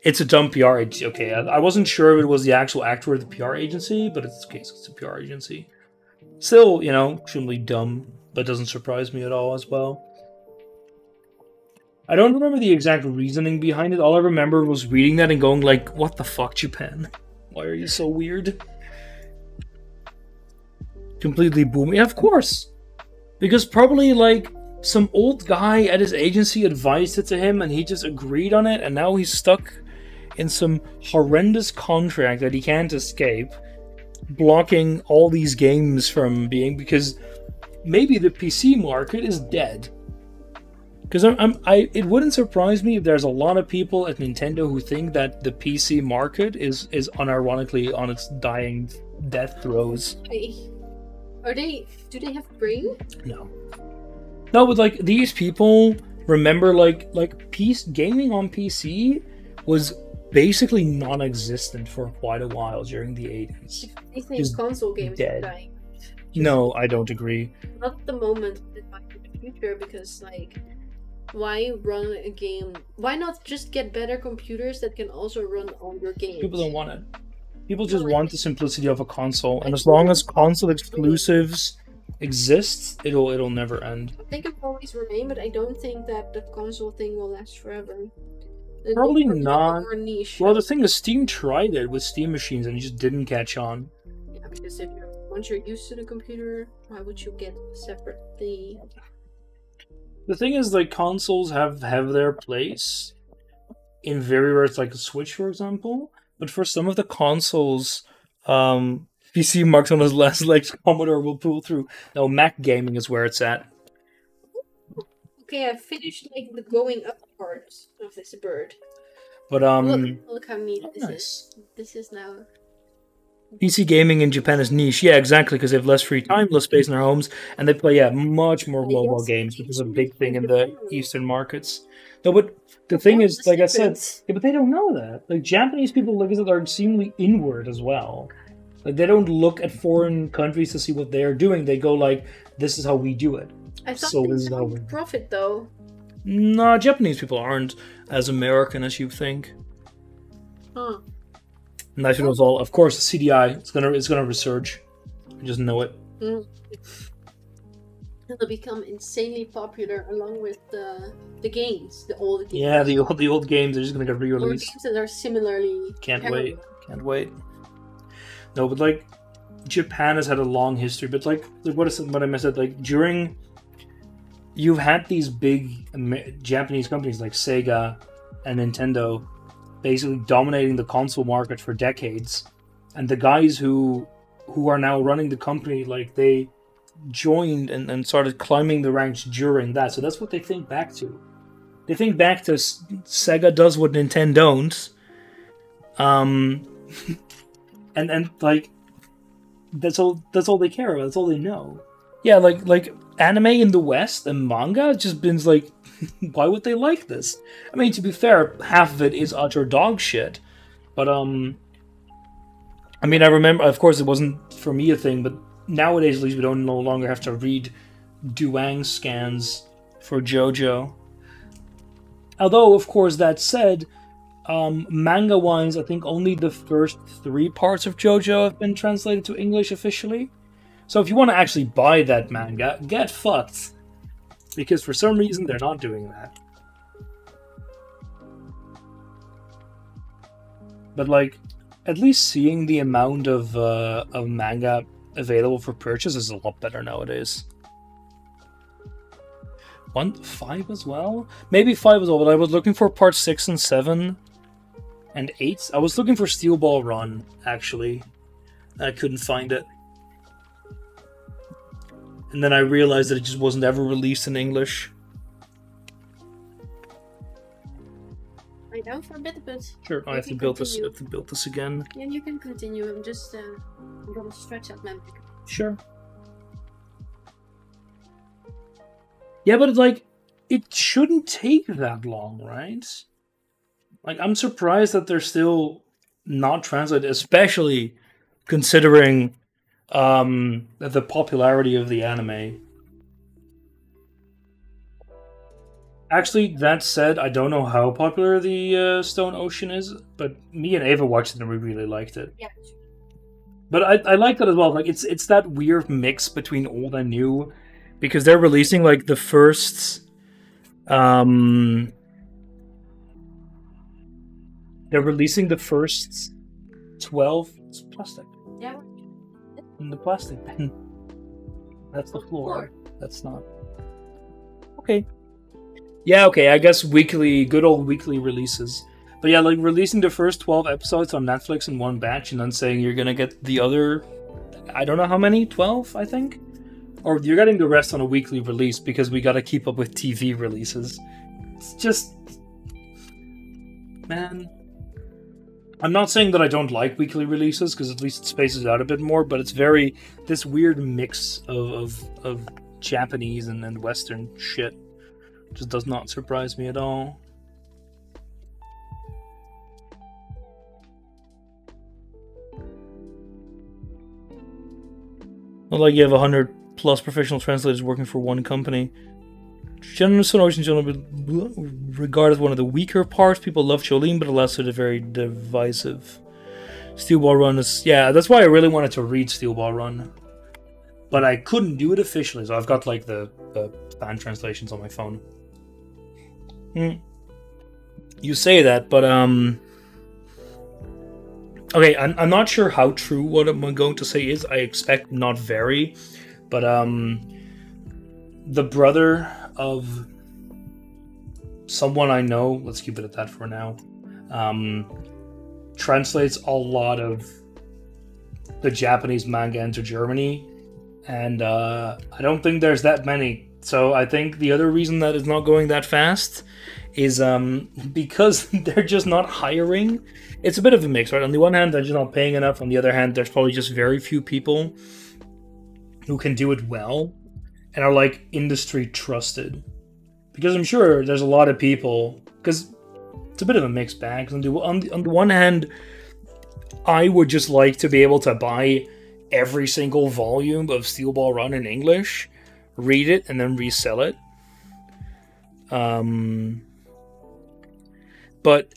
S1: It's a dumb PR agency. Okay, I wasn't sure if it was the actual actor of the PR agency, but it's a PR agency. Still, extremely dumb, but doesn't surprise me at all as well. I don't remember the exact reasoning behind it. All I remember was reading that and going like, what the fuck, Japan? Why are you so weird? Completely boom. Yeah, of course. Because probably, like, some old guy at his agency advised it to him and he just agreed on it, and now he's stuck in some horrendous contract that he can't escape, blocking all these games from being, because maybe the PC market is dead. Because it wouldn't surprise me if there's a lot of people at Nintendo who think that the PC market is unironically on its dying death throes.
S2: Do they have brain?
S1: No, but like these people remember like gaming on PC was basically non-existent for quite a while during the 80s.
S2: I think console games are dying.
S1: No, I don't agree.
S2: Not at the moment, but in the future, because like, why run a game? Why not just get better computers that can also run on your games?
S1: People don't want it. People just want the simplicity of a console, and as long as console exclusives exist, it'll never end.
S2: I think it will always remain, but I don't think that the console thing will last forever.
S1: Probably not. Well, the thing is, Steam tried it with Steam machines and it just didn't catch on.
S2: Yeah, because once you're used to the computer, why would you get separately?
S1: The thing is, like, consoles have their place in very rare, like a Switch, for example. But for some of the consoles, PC marks on his last legs, Commodore will pull through. No, Mac gaming is where it's at.
S2: Okay, I finished like the going up part of this bird.
S1: But
S2: look how neat this is. This is now.
S1: PC gaming in Japan is niche. Yeah, exactly, because they have less free time, less space in their homes, and they play much more mobile games, which is a big thing in the Eastern markets. No, but the thing is, like I said, but they don't know that. Like, Japanese people, like I said, are extremely inward as well. Like, they don't look at foreign countries to see what they are doing. They go like, this is how we do it.
S2: I thought this is how we profit, though.
S1: No, Japanese people aren't as American as you think.
S2: Huh.
S1: And that was all. Of course, CDI. It's gonna resurge. You just know it.
S2: It'll become insanely popular along with the games, the old games.
S1: Yeah, the old games are just gonna get re-released.
S2: Or games that are similarly.
S1: Can't wait. No, but like, Japan has had a long history. But like what I said, like during, you've had these big Japanese companies like Sega and Nintendo basically dominating the console market for decades, and the guys who are now running the company, like, they joined and started climbing the ranks during that. So that's what they think back to. They think back to Sega does what Nintendo don't, and like that's all they care about. That's all they know. Yeah, like anime in the West and manga just been like, why would they like this? I mean, to be fair, half of it is utter dog shit. But I mean, I remember, of course, it wasn't for me a thing, but nowadays at least we don't no longer have to read Duang scans for JoJo. Although, of course, that said, manga-wise, I think only the first 3 parts of JoJo have been translated to English officially. So if you want to actually buy that manga, get fucked. Because for some reason, they're not doing that. But, like, at least seeing the amount of manga available for purchase is a lot better nowadays. 5 as well? Maybe 5 as well, but I was looking for parts 6 and 7 and 8. I was looking for Steel Ball Run, actually. I couldn't find it. And then I realized that it just wasn't ever released in English.
S2: I down for a bit, but
S1: Sure, I have to build this. I have to build this again.
S2: Yeah, you can continue. I'm just gonna stretch out my neck.
S1: Sure. Yeah, but like, it shouldn't take that long, right? Like, I'm surprised that they're still not translated, especially considering the popularity of the anime. Actually, that said, I don't know how popular the Stone Ocean is, but me and Ava watched it and we really liked it.
S2: Yeah.
S1: But I like that as well. Like it's that weird mix between old and new, because they're releasing like the first, they're releasing the first 12. It's plastic.
S2: Yeah.
S1: In the plastic bin. That's the floor. That's not. Okay. Yeah, okay, I guess good old weekly releases. But yeah, like releasing the first 12 episodes on Netflix in one batch and then saying you're gonna get the other, I don't know how many, 12, I think? Or you're getting the rest on a weekly release because we gotta keep up with TV releases. It's just... Man... I'm not saying that I don't like weekly releases, because at least it spaces out a bit more, but it's this weird mix of Japanese and Western shit. Just does not surprise me at all. Well, like you have 100+ professional translators working for one company. General Ocean generally regarded as one of the weaker parts. People love Jolene, but alas, they're very divisive. Steel Ball Run is... Yeah, that's why I really wanted to read Steel Ball Run. But I couldn't do it officially, so I've got like the fan translations on my phone. You say that, but okay, I'm not sure how true what I'm going to say is. I expect not very, but the brother of someone I know, let's keep it at that for now, translates a lot of the Japanese manga into Germany, and I don't think there's that many. So I think the other reason that it's not going that fast is because they're just not hiring. It's a bit of a mix, right? On the one hand, they're just not paying enough. On the other hand, there's probably just very few people who can do it well and are like industry trusted. Because I'm sure there's a lot of people, because it's a bit of a mixed bag. On the one hand, I would just like to be able to buy every single volume of Steel Ball Run in English, read it, and then resell it. But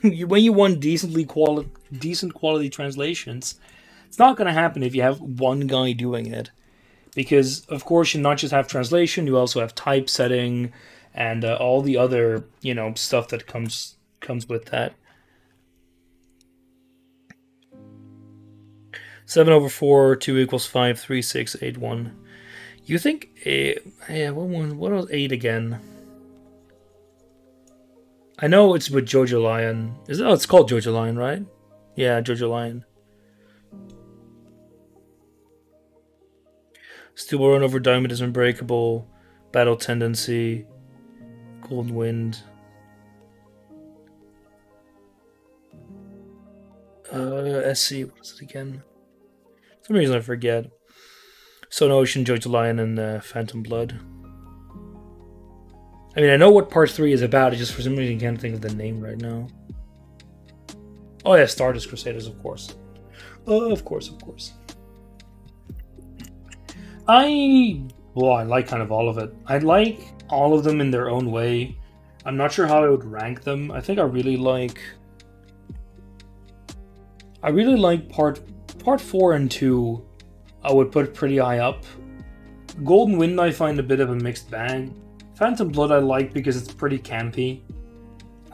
S1: when you want decent quality translations, it's not going to happen if you have one guy doing it. Because, of course, you not just have translation, you also have typesetting and all the other, stuff that comes with that. 7/4, 2 = 5, 3, 6, 8, 1. You think... what was 8 again? I know it's with Jojo Lion. It's called Jojo Lion, right? Yeah, Jojo Lion. Steel Ball Run Over Diamond is Unbreakable. Battle Tendency. Golden Wind. SC, what is it again? For some reason I forget. Stone Ocean, Jojo Lion, and Phantom Blood. I mean, I know what part 3 is about, I just for some reason can't think of the name right now. Oh yeah, Stardust Crusaders, of course. Of course. I like kind of all of it. I like all of them in their own way. I'm not sure how I would rank them. I think I really like part 4 and 2. I would put pretty high up. Golden Wind I find a bit of a mixed bag. Phantom Blood I like because it's pretty campy.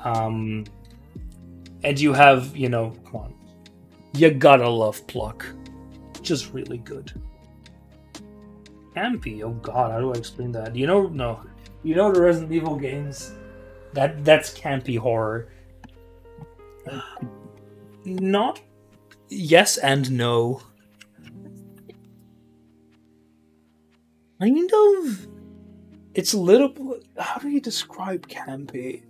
S1: And you have, come on. You gotta love Pluck. Just really good. Campy? Oh god, how do I explain that? No. You know the Resident Evil games? That's campy horror. Not... Yes and no. Kind of... It's a little... How do you describe campy?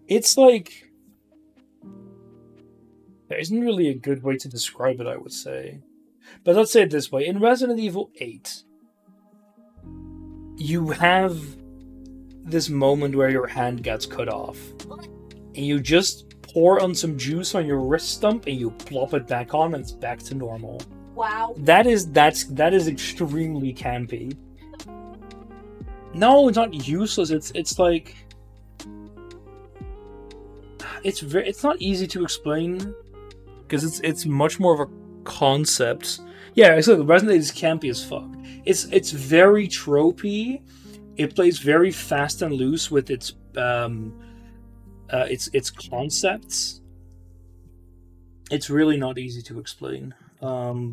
S1: It's like there isn't really a good way to describe it, I would say. But let's say it this way. In Resident Evil 8, you have this moment where your hand gets cut off. And you just pour on some juice on your wrist stump and you plop it back on and it's back to normal.
S2: Wow.
S1: That is extremely campy. No, it's not useless. It's like it's not easy to explain because it's much more of a concept. Yeah, so Resident Evil is campy as fuck. It's very tropey. It plays very fast and loose with its concepts. It's really not easy to explain.
S2: Concept,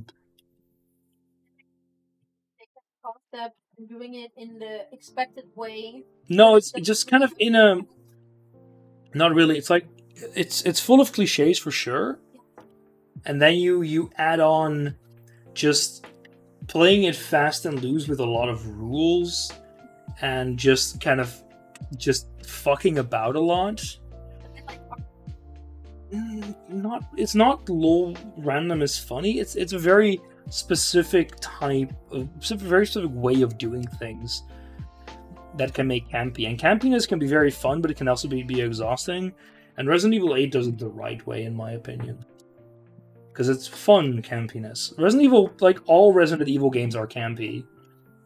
S2: doing it in the expected way.
S1: No, it's just kind of in a. Not really. It's like it's full of cliches for sure, and then you add on just playing it fast and loose with a lot of rules, and just kind of just fucking about a lot. It's not low random is funny. It's a very specific type of very specific way of doing things that can make campy. And campiness can be very fun, but it can also be exhausting. And Resident Evil 8 does it the right way, in my opinion. Because it's fun campiness. Resident Evil, like all Resident Evil games are campy.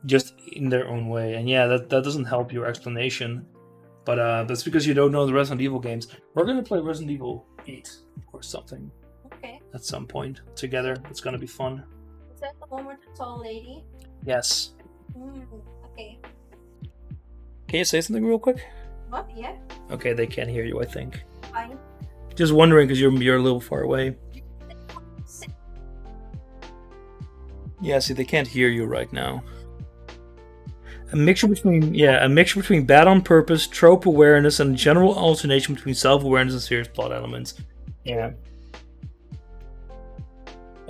S1: Just in their own way. And yeah, that doesn't help your explanation. But that's because you don't know the Resident Evil games. We're going to play Resident Evil 8 or something.
S2: Okay.
S1: At some point. Together. It's going to be fun.
S2: Is that the one with the tall lady?
S1: Yes.
S2: Okay.
S1: Can you say something real quick?
S2: What? Yeah.
S1: Okay, they can't hear you, I think.
S2: Fine.
S1: Just wondering because you're a little far away. Yeah, see, they can't hear you right now. A mixture between bad on purpose, trope awareness, and general alternation between self-awareness and serious plot elements. Yeah.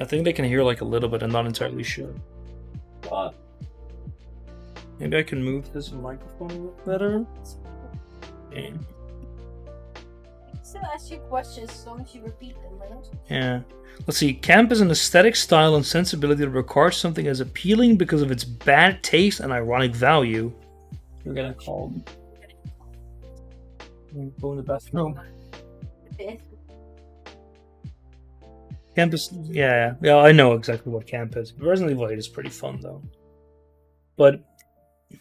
S1: I think they can hear like a little bit. I'm not entirely sure. But maybe I can move this microphone a little better. Okay.
S2: Still ask you questions as long as you repeat them, right?
S1: Yeah. Let's see. Camp is an aesthetic style and sensibility that regards something as appealing because of its bad taste and ironic value. You're gonna call me. Go in the bathroom. Camp is, yeah, I know exactly what camp is. Resident Evil 8 is pretty fun though. But I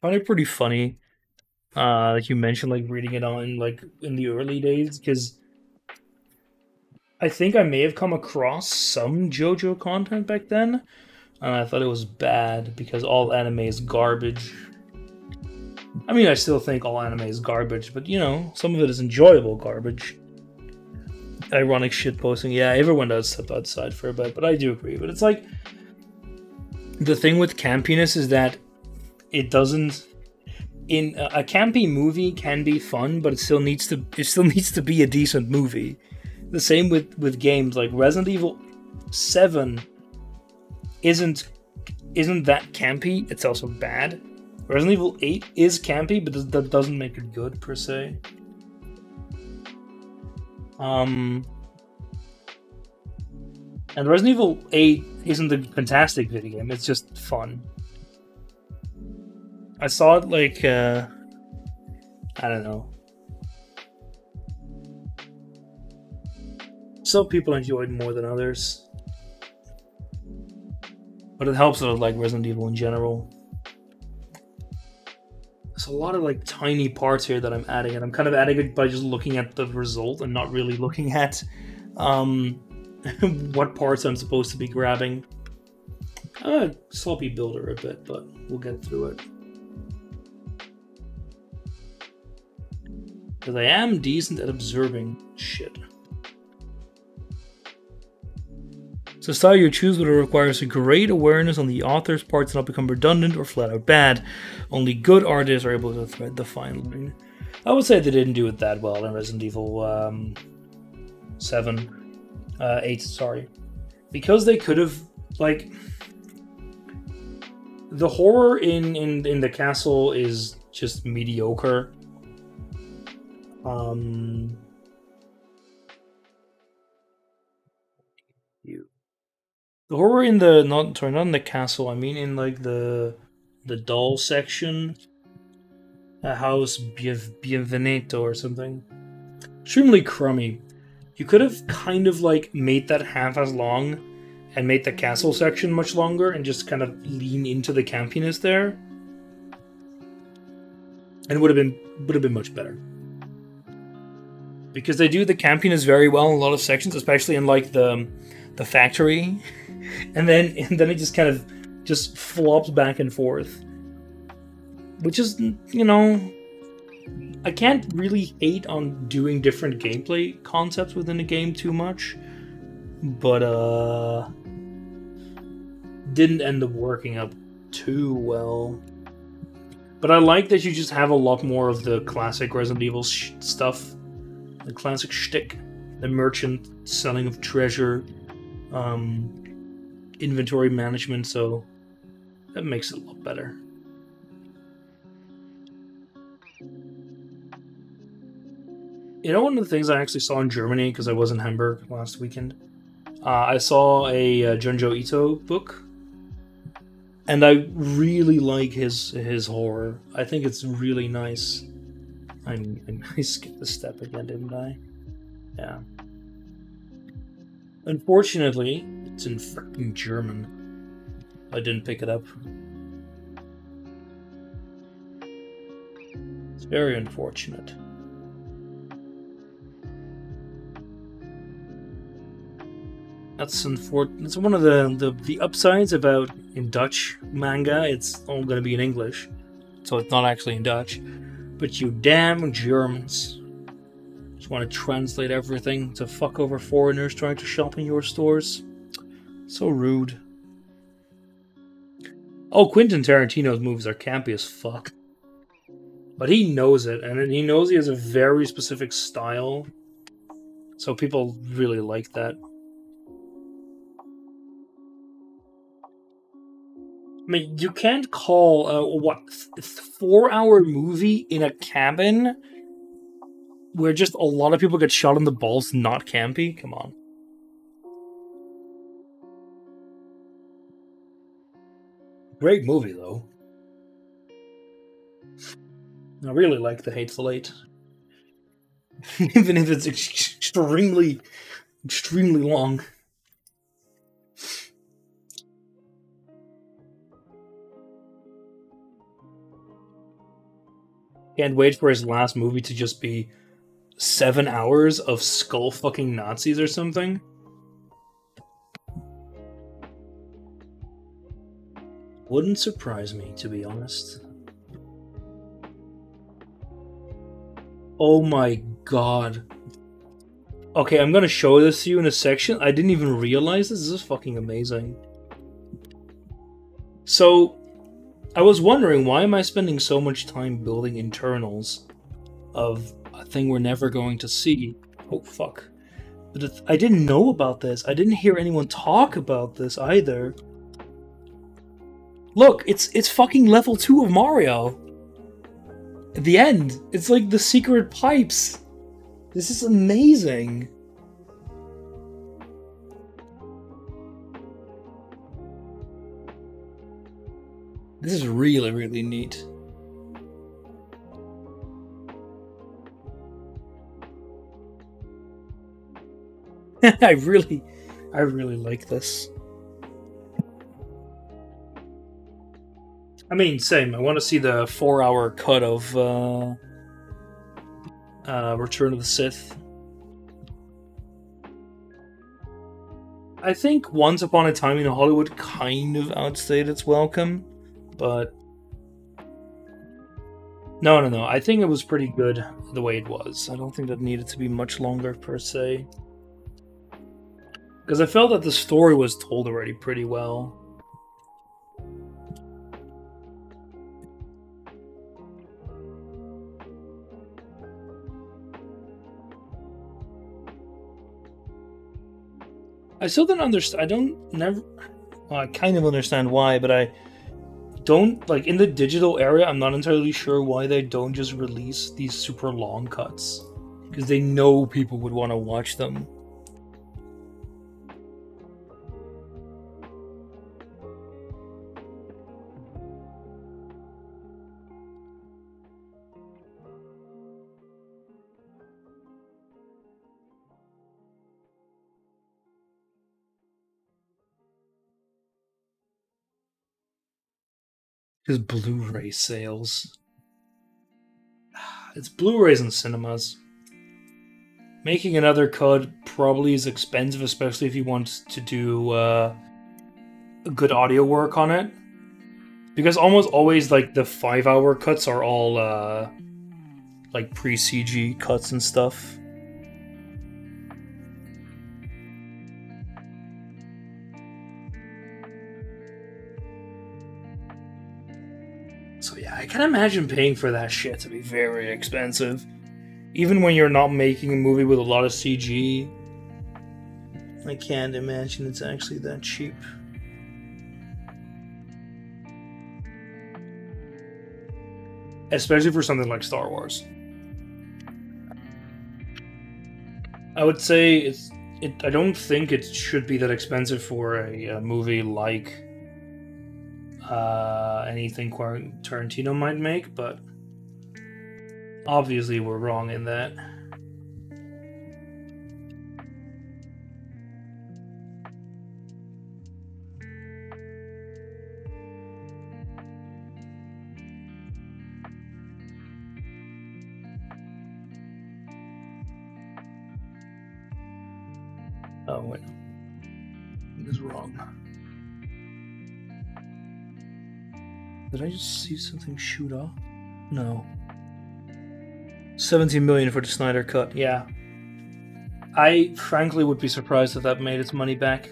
S1: find it pretty funny. Like you mentioned, like reading it on like in the early days, because I think I may have come across some JoJo content back then, and I thought it was bad because all anime is garbage. I mean, I still think all anime is garbage, but you know, some of it is enjoyable garbage. Ironic shit posting, yeah, everyone does step outside for a bit, but I do agree. But it's like the thing with campiness is that it doesn't. In a campy movie can be fun, but it still needs to be a decent movie. The same with games like Resident Evil 7 isn't that campy. It's also bad. Resident Evil 8 is campy, but that doesn't make it good per se. And Resident Evil 8 isn't a fantastic video game. It's just fun. I saw it like, I don't know. Some people enjoyed more than others. But it helps that I like Resident Evil in general. There's a lot of like tiny parts here that I'm adding, and I'm kind of adding it by just looking at the result and not really looking at what parts I'm supposed to be grabbing. I'm a sloppy builder a bit, but we'll get through it. Because I am decent at observing shit. So style you choose whether it requires a great awareness on the author's part to not become redundant or flat out bad. Only good artists are able to thread the fine line. I would say they didn't do it that well in Resident Evil 8, sorry. Because they could have, like... The horror in the castle is just mediocre. Um, the horror in the not in the castle. I mean in like the doll section, a house Bienvenuto or something. Extremely crummy. You could have kind of like made that half as long and made the castle section much longer and just kind of lean into the campiness there. And it would have been much better. Because they do the campiness very well in a lot of sections, especially in like the factory. And then it just kind of just flops back and forth. Which is, you know, I can't really hate on doing different gameplay concepts within a game too much, but didn't end up working up too well. But I like that you just have a lot more of the classic Resident Evil stuff, the classic shtick, the merchant selling of treasure, inventory management, so that makes it a lot better. You know, one of the things I actually saw in Germany, because I was in Hamburg last weekend, I saw a Junjo Ito book, and I really like his horror. I think it's really nice. I skipped a step again, didn't I? Yeah. Unfortunately, it's in fucking German. I didn't pick it up. It's very unfortunate. That's unfortunate. It's one of the upsides about in Dutch manga. It's all going to be in English, so it's not actually in Dutch. But you damn Germans just want to translate everything to fuck over foreigners trying to shop in your stores. So rude. Oh, Quentin Tarantino's movies are campy as fuck, but he knows it, and he knows he has a very specific style. So people really like that. I mean, you can't call a 4-hour movie in a cabin where just a lot of people get shot in the balls not campy? Come on. Great movie, though. I really like The Hateful Eight. Even if it's extremely long. Can't wait for his last movie to just be 7 hours of skull fucking Nazis or something. Wouldn't surprise me, to be honest. Oh my god. Okay, I'm gonna show this to you in a section. I didn't even realize this. This is fucking amazing. So, I was wondering, why am I spending so much time building internals of a thing we're never going to see? Oh, fuck. But I didn't know about this. I didn't hear anyone talk about this either. Look, it's fucking level 2 of Mario. At the end, it's like the secret pipes. This is amazing. This is really, really neat. I really like this. I mean, same. I want to see the 4-hour cut of Return of the Sith. I think Once Upon a Time in Hollywood kind of outstayed its welcome, but no. I think it was pretty good the way it was. I don't think that needed to be much longer per se, because I felt that the story was told already pretty well. I still don't understand. I kind of understand why, but I don't, like, in the digital area, I'm not entirely sure why they don't just release these super long cuts. because they know people would want to watch them. Because Blu-ray sales. It's Blu-rays in cinemas. Making another cut probably is expensive, especially if you want to do good audio work on it. Because almost always, like, the 5-hour cuts are all like pre-CG cuts and stuff. So yeah, I can imagine paying for that shit to be very expensive. Even when you're not making a movie with a lot of CG, I can't imagine it's actually that cheap. Especially for something like Star Wars. I would say I don't think it should be that expensive for a movie like anything Tarantino might make, but obviously we're wrong in that. Oh wait, I was wrong. Did I just see something shoot off? No. 17 million for the Snyder Cut, yeah. I frankly would be surprised if that made its money back.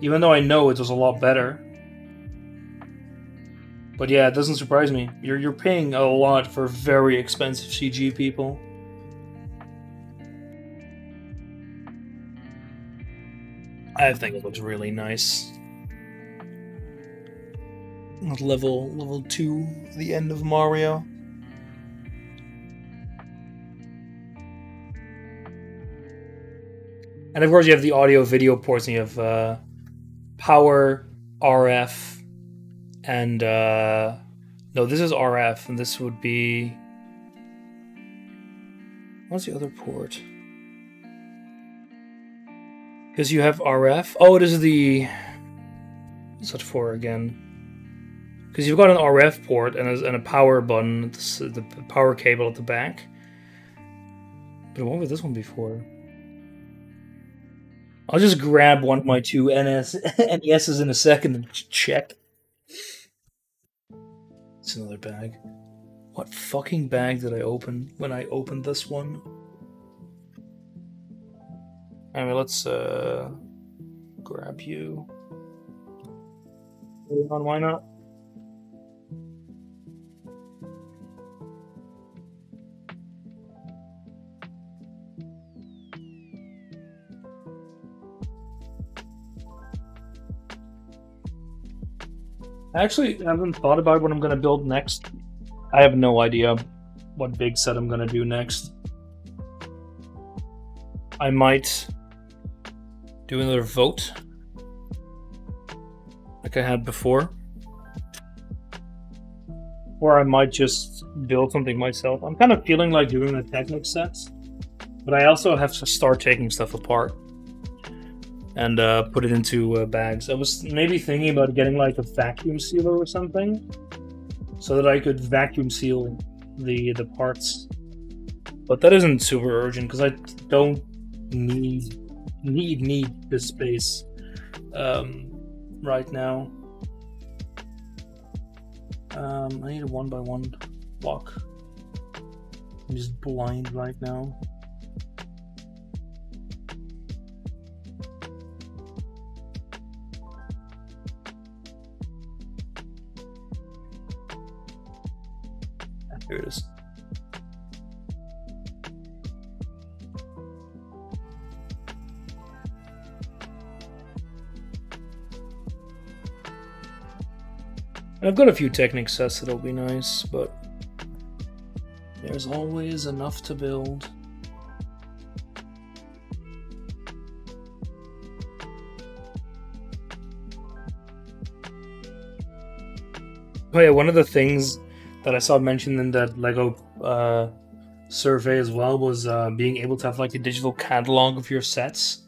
S1: Even though I know it was a lot better. But yeah, it doesn't surprise me. You're paying a lot for very expensive CG people. I think it looks really nice. Level 2, the end of Mario. And of course you have the audio video ports, and you have power, RF, and no, this is RF, and this would be... What's the other port? Because you have RF. Oh, this is the... What's that for again? Because you've got an RF port and a power button, the power cable at the back. But what would this one be for? I'll just grab one of my two NESs in a second and check. It's another bag. What fucking bag did I open when I opened this one? Anyway, let's grab you. Why not? I actually haven't thought about what I'm going to build next. I have no idea what big set I'm going to do next. I might do another vote like I had before. Or I might just build something myself. I'm kind of feeling like doing the Technic sets, but I also have to start taking stuff apart and put it into bags. I was maybe thinking about getting like a vacuum sealer or something, so that I could vacuum seal the parts. But that isn't super urgent because I don't need this space right now. I need a 1x1 block. I'm just blind right now. Here it is. I've got a few Technic sets that'll be nice, but there's always enough to build. Oh yeah, one of the things that I saw mentioned in that Lego survey as well was being able to have like a digital catalog of your sets.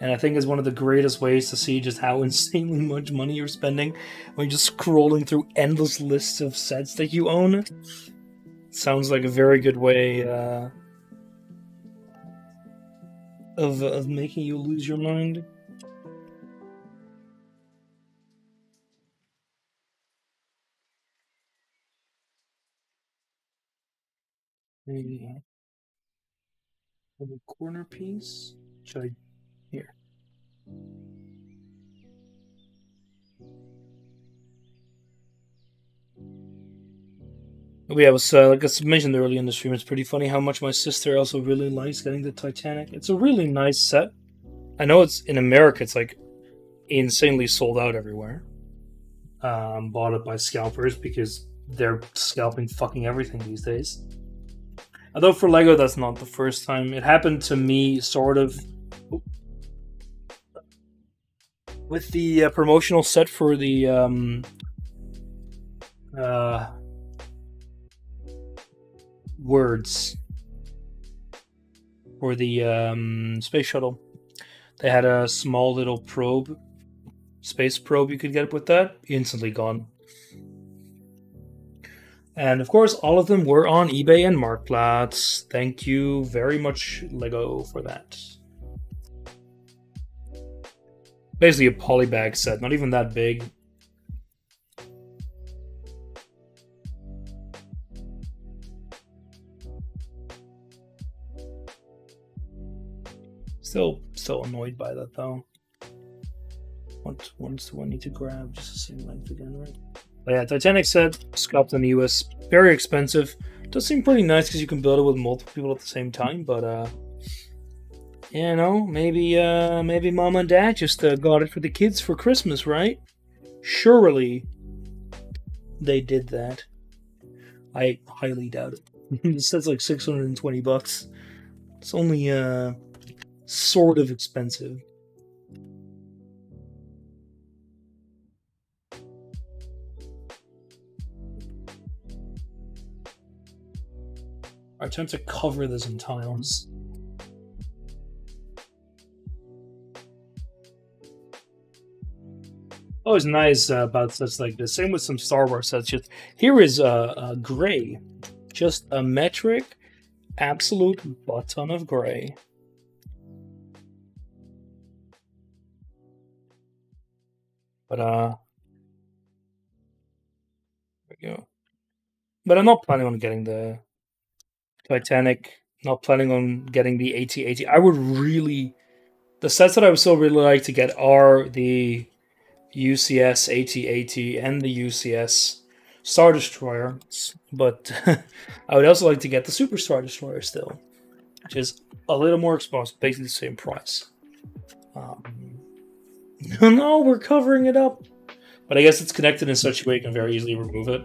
S1: And I think is one of the greatest ways to see just how insanely much money you're spending when you're just scrolling through endless lists of sets that you own. Sounds like a very good way of making you lose your mind. Maybe a corner piece. Should I here? Yeah, it was like I mentioned earlier in the stream. It's pretty funny how much my sister also really likes getting the Titanic. It's a really nice set. I know it's in America. It's like insanely sold out everywhere. Bought it by scalpers because they're scalping fucking everything these days. Although for Lego, that's not the first time. It happened to me, sort of, with the promotional set for the uh, words for the space shuttle. They had a small little probe, space probe you could get with that. Instantly gone. And of course, all of them were on eBay and Marktplatz. Thank you very much, Lego, for that. Basically a polybag set, not even that big. Still annoyed by that though. What ones do I need to grab? Just the same length again, right? But yeah, Titanic set, sculpted in the US, very expensive. Does seem pretty nice because you can build it with multiple people at the same time, but you know, maybe mom and dad just got it for the kids for Christmas, right? Surely they did that. I highly doubt it. This set's like $620. It's only sort of expensive. Alright, time to cover this in tiles. Always nice about sets like this. Same with some Star Wars sets. Just here is gray, just a metric, absolute butt ton of gray. But there we go. But I'm not planning on getting the Titanic. Not planning on getting the AT-AT. I would really, the sets that I would still really like to get are the UCS AT-AT and the UCS Star Destroyer, but I would also like to get the Super Star Destroyer still, which is a little more expensive, basically the same price. No, we're covering it up, but I guess it's connected in such a way you can very easily remove it.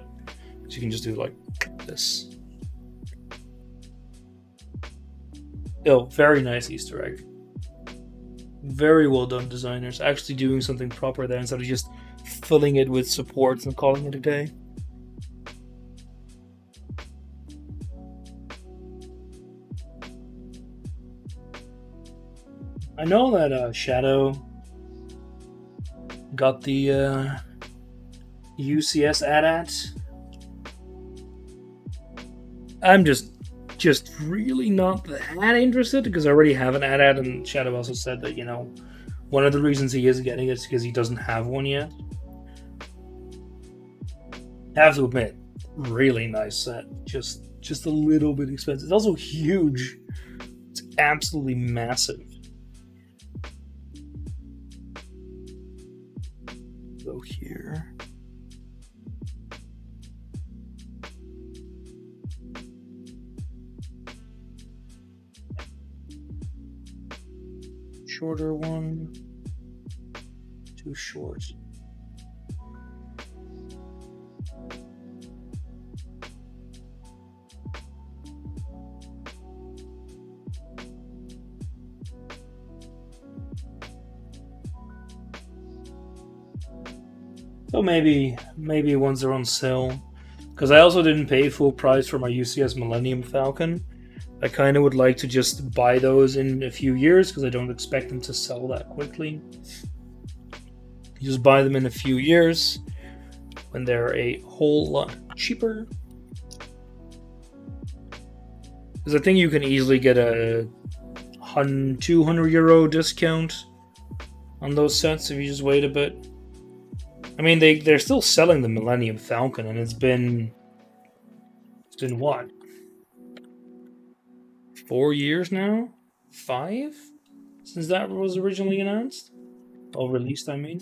S1: So you can just do like this. Oh, very nice Easter egg. Very well done, designers. Actually doing something proper there instead of just filling it with supports and calling it a day. I know that Shadow got the UCS AT-AT. I'm just really not that interested because I already have an AT-AT, and Shadow also said that, you know, one of the reasons he is getting it is because he doesn't have one yet. I have to admit, really nice set. Just a little bit expensive. It's also huge. It's absolutely massive. Go here. Shorter one. Too short. So maybe once they're on sale. Because I also didn't pay full price for my UCS Millennium Falcon. I kind of would like to just buy those in a few years because I don't expect them to sell that quickly. Just buy them in a few years when they're a whole lot cheaper. Because I think you can easily get a 200 euro discount on those sets if you just wait a bit. I mean, they're still selling the Millennium Falcon, and it's been what? 4 years now? 5? Since that was originally announced? Or released, I mean.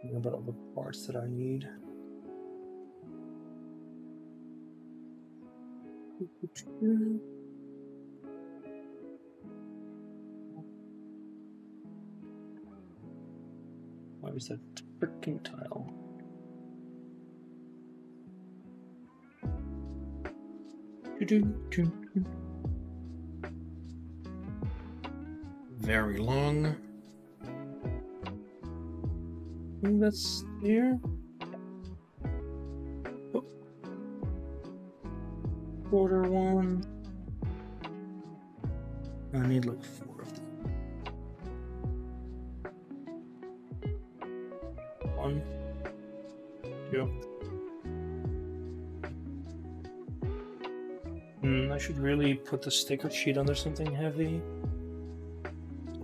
S1: Thinking about all the parts that I need. Why is that freaking tile? Very long. I think that's here. Oh. Quarter one. I need like 4 of them. 1, 2. I should really put the sticker sheet under something heavy.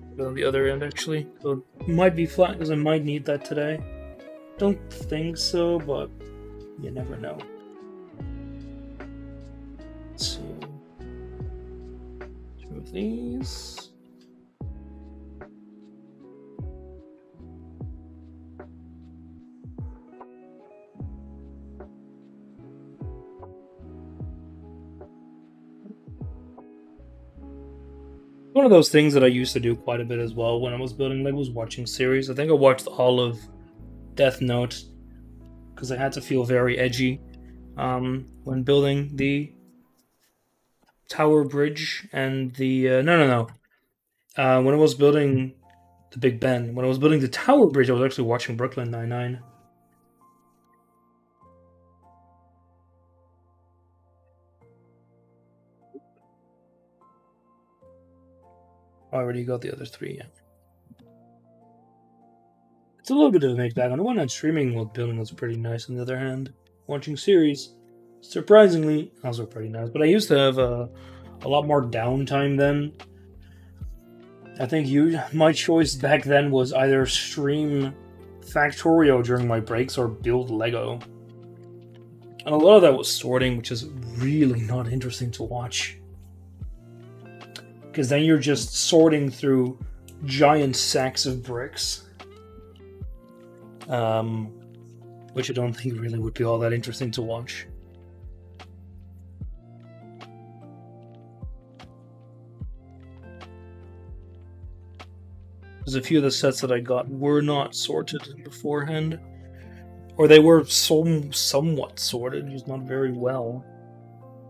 S1: Put it on the other end, actually. So it might be flat because I might need that today. Don't think so, but you never know. Let's see. 2 of these. One of those things that I used to do quite a bit as well when I was building Legos, watching series. I think I watched all of Death Note because I had to feel very edgy when building the Tower Bridge and the no. When I was building the Big Ben, when I was building the Tower Bridge, I was actually watching Brooklyn Nine-Nine. I already got the other 3, yeah. It's a little bit of a mixed bag. On the one hand, streaming while building was pretty nice. On the other hand, watching series, surprisingly, also pretty nice. But I used to have a lot more downtime then. I think my choice back then was either stream Factorio during my breaks or build Lego. And a lot of that was sorting, which is really not interesting to watch. Because then you're just sorting through giant sacks of bricks. Which I don't think really would be all that interesting to watch. Because a few of the sets that I got were not sorted beforehand. Or they were somewhat sorted, just not very well.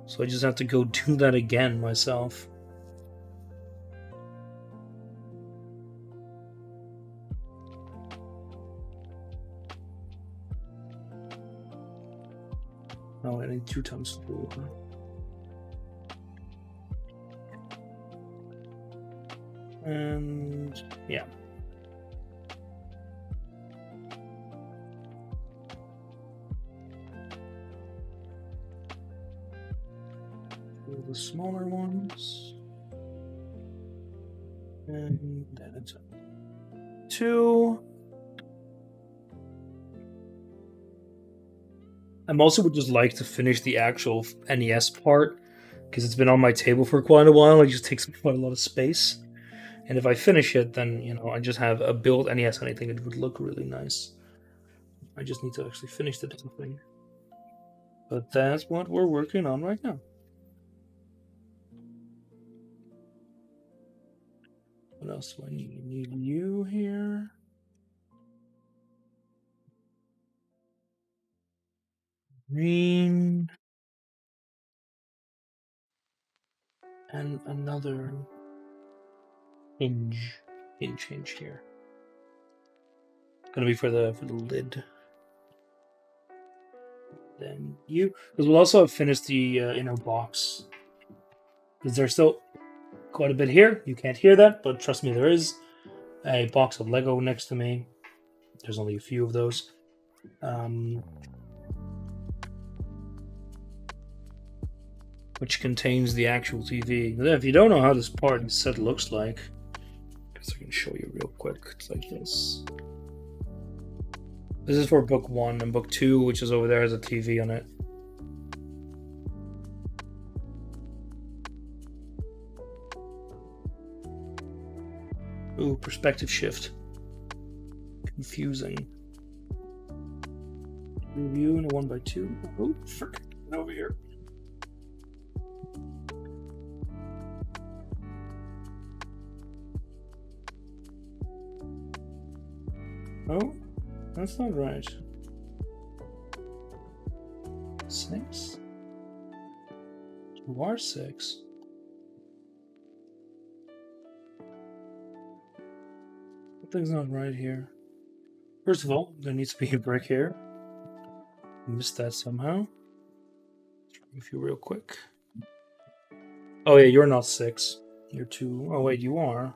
S1: So I just have to go do that again myself. Oh, I need 2 times 4. And yeah. The smaller ones. And then it's 2. I also would just like to finish the actual NES part, because it's been on my table for quite a while. It just takes quite a lot of space. And if I finish it, then, I just have a build NES, and I think it would look really nice. I just need to actually finish the damn thing. But that's what we're working on right now. What else do I need? I need you here. green. And another hinge here. Gonna be for the lid. Then you, because we'll also have finished the inner box. Because there's still quite a bit here. You can't hear that, but trust me, there is a box of Lego next to me. There's only a few of those. Which contains the actual TV. If you don't know how this part and set looks like, I guess I can show you real quick. It's like this. This is for book 1, and book 2, which is over there, has a TV on it. Ooh, perspective shift. Confusing. Review in a 1x2. Oh, frick. Get over here. Oh, that's not right. 6? You are 6. Something's not right here. First of all, there needs to be a brick here. I missed that somehow. If you real quick. Oh yeah, you're not 6. You're 2. Oh wait, you are.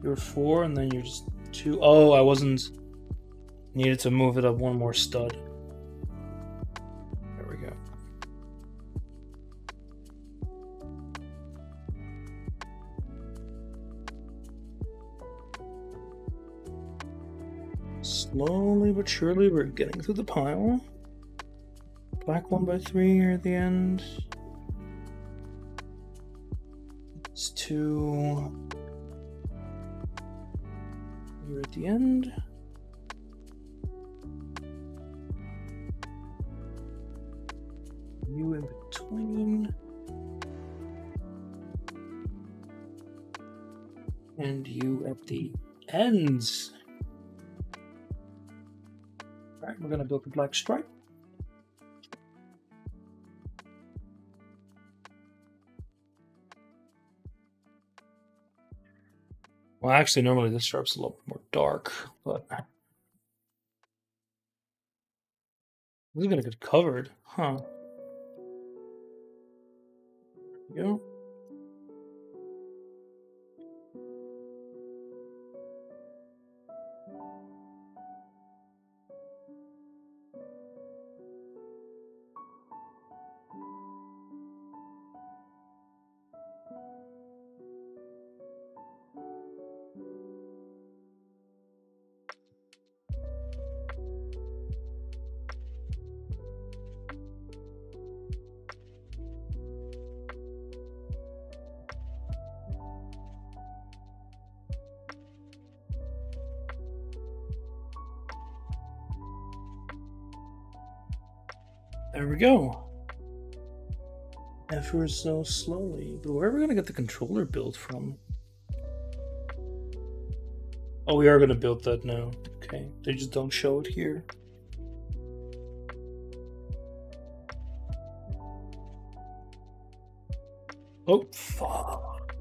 S1: You're 4, and then you're just 2. Oh, I wasn't. Needed to move it up one more stud. There we go. Slowly but surely, we're getting through the pile. Black 1x3 here at the end. It's 2. Here at the end. You in between. And you at the ends. Alright, we're gonna build the black stripe. Well, actually, normally this stripe's a little more dark, but this is gonna get covered, huh? There we go. There we go. Ever so slowly. But where are we gonna get the controller built from? Oh, we are gonna build that now. Okay, they just don't show it here. Oh, fuck.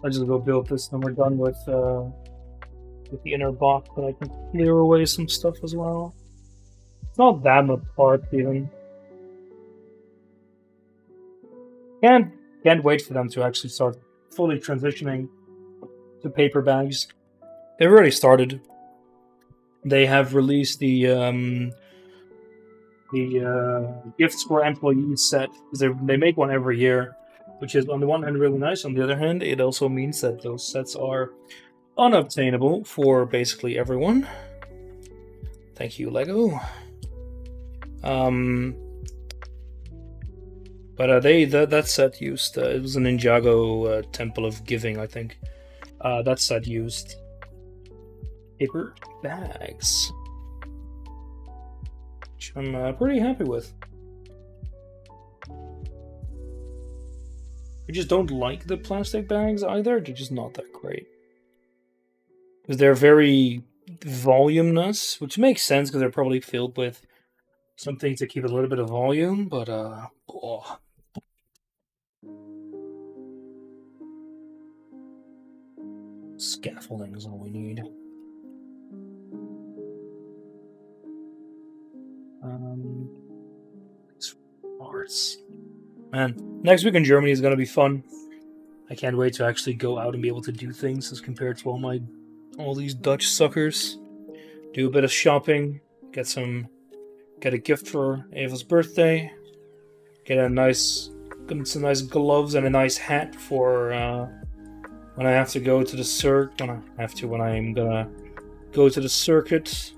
S1: I'll just go build this and we're done with the inner box, but I can clear away some stuff as well. It's not that much parts even. Can't wait for them to actually start fully transitioning to paper bags. They've already started. They have released the gifts for employees set. They make one every year, which is on the one hand really nice. On the other hand, it also means that those sets are unobtainable for basically everyone. Thank you, Lego. But that set used it was a Ninjago Temple of Giving, I think. That set used paper bags, which I'm pretty happy with. I just don't like the plastic bags either. They're just not that great. Because they're very voluminous, which makes sense because they're probably filled with something to keep a little bit of volume, but oh. Scaffolding is all we need. Arts. Man, next week in Germany is gonna be fun. I can't wait to actually go out and be able to do things as compared to all these Dutch suckers. Do a bit of shopping, get a gift for Ava's birthday, get some nice gloves and a nice hat for when I have to go to the when I'm gonna go to the circuit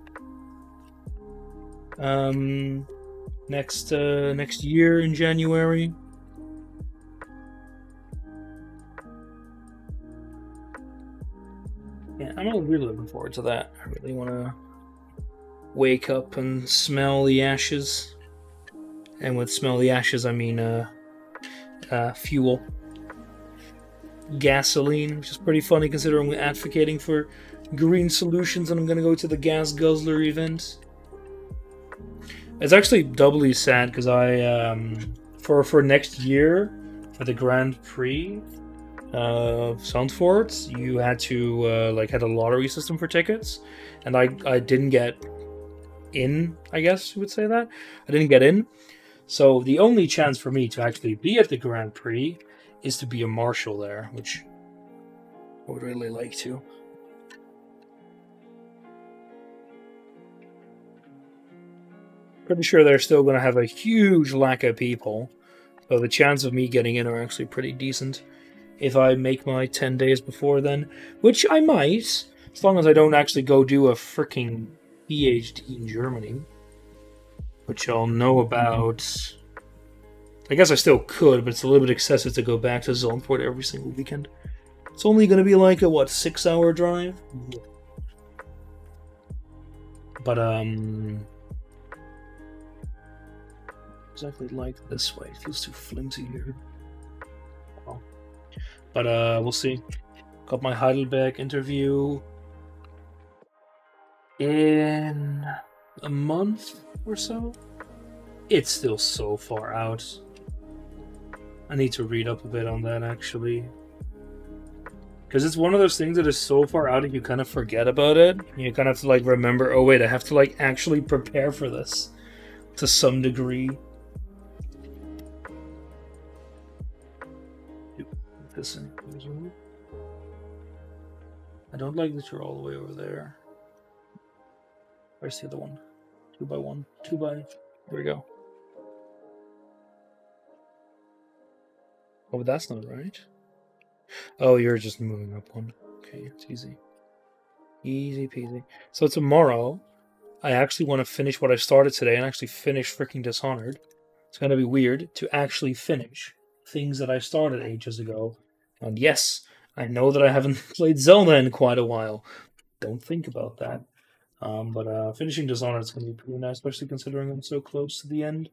S1: next year in January. Yeah, I'm really looking forward to that. I really want to wake up and smell the ashes. And with smell the ashes, I mean fuel. Gasoline, which is pretty funny considering we're advocating for green solutions and I'm going to go to the Gas Guzzler event. It's actually doubly sad because I, for next year, for the Grand Prix of Zandvoort, you had to, had a lottery system for tickets, and I didn't get in, I guess you would say that. I didn't get in, so the only chance for me to actually be at the Grand Prix is to be a marshal there, which I would really like to. Pretty sure they're still going to have a huge lack of people, so the chance of me getting in are actually pretty decent if I make my 10 days before then, which I might, as long as I don't actually go do a freaking PhD in Germany, which I'll know about. I guess I still could, but it's a little bit excessive to go back to Zandvoort every single weekend. It's only going to be like a, 6-hour drive? But, exactly like this way. It feels too flimsy here. Well, but, we'll see. Got my Heidelberg interview in a month or so. It's still so far out. I need to read up a bit on that, actually. Because it's one of those things that is so far out that you kind of forget about it. You kind of have to, remember, oh wait, I have to, actually prepare for this. To some degree. This in. I don't like that you're all the way over there. Where's the other one? 2x1. 2x... There we go. Oh, but that's not right. Oh, you're just moving up one. Okay, it's easy. Easy peasy. So tomorrow, I actually want to finish what I started today and actually finish freaking Dishonored. It's going to be weird to actually finish things that I started ages ago. And yes, I know that I haven't played Zelda in quite a while. Don't think about that. But finishing Dishonored is going to be pretty nice, especially considering I'm so close to the end.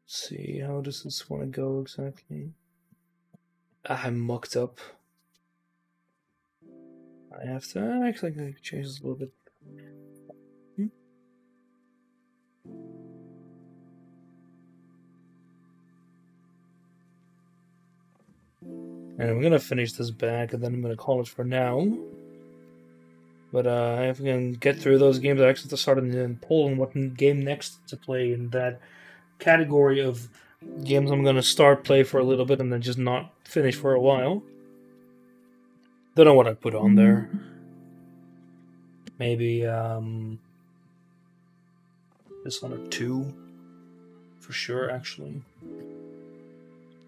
S1: Let's see, how does this want to go exactly? I'm mucked up. I have to actually change this a little bit. And I'm gonna finish this back, and then I'm gonna call it for now. But if we can get through those games, I actually have to start in polling what game next to play in that category of games I'm gonna start play for a little bit and then just not finish for a while. Don't know what I put on there. Maybe this one or two, for sure. Actually,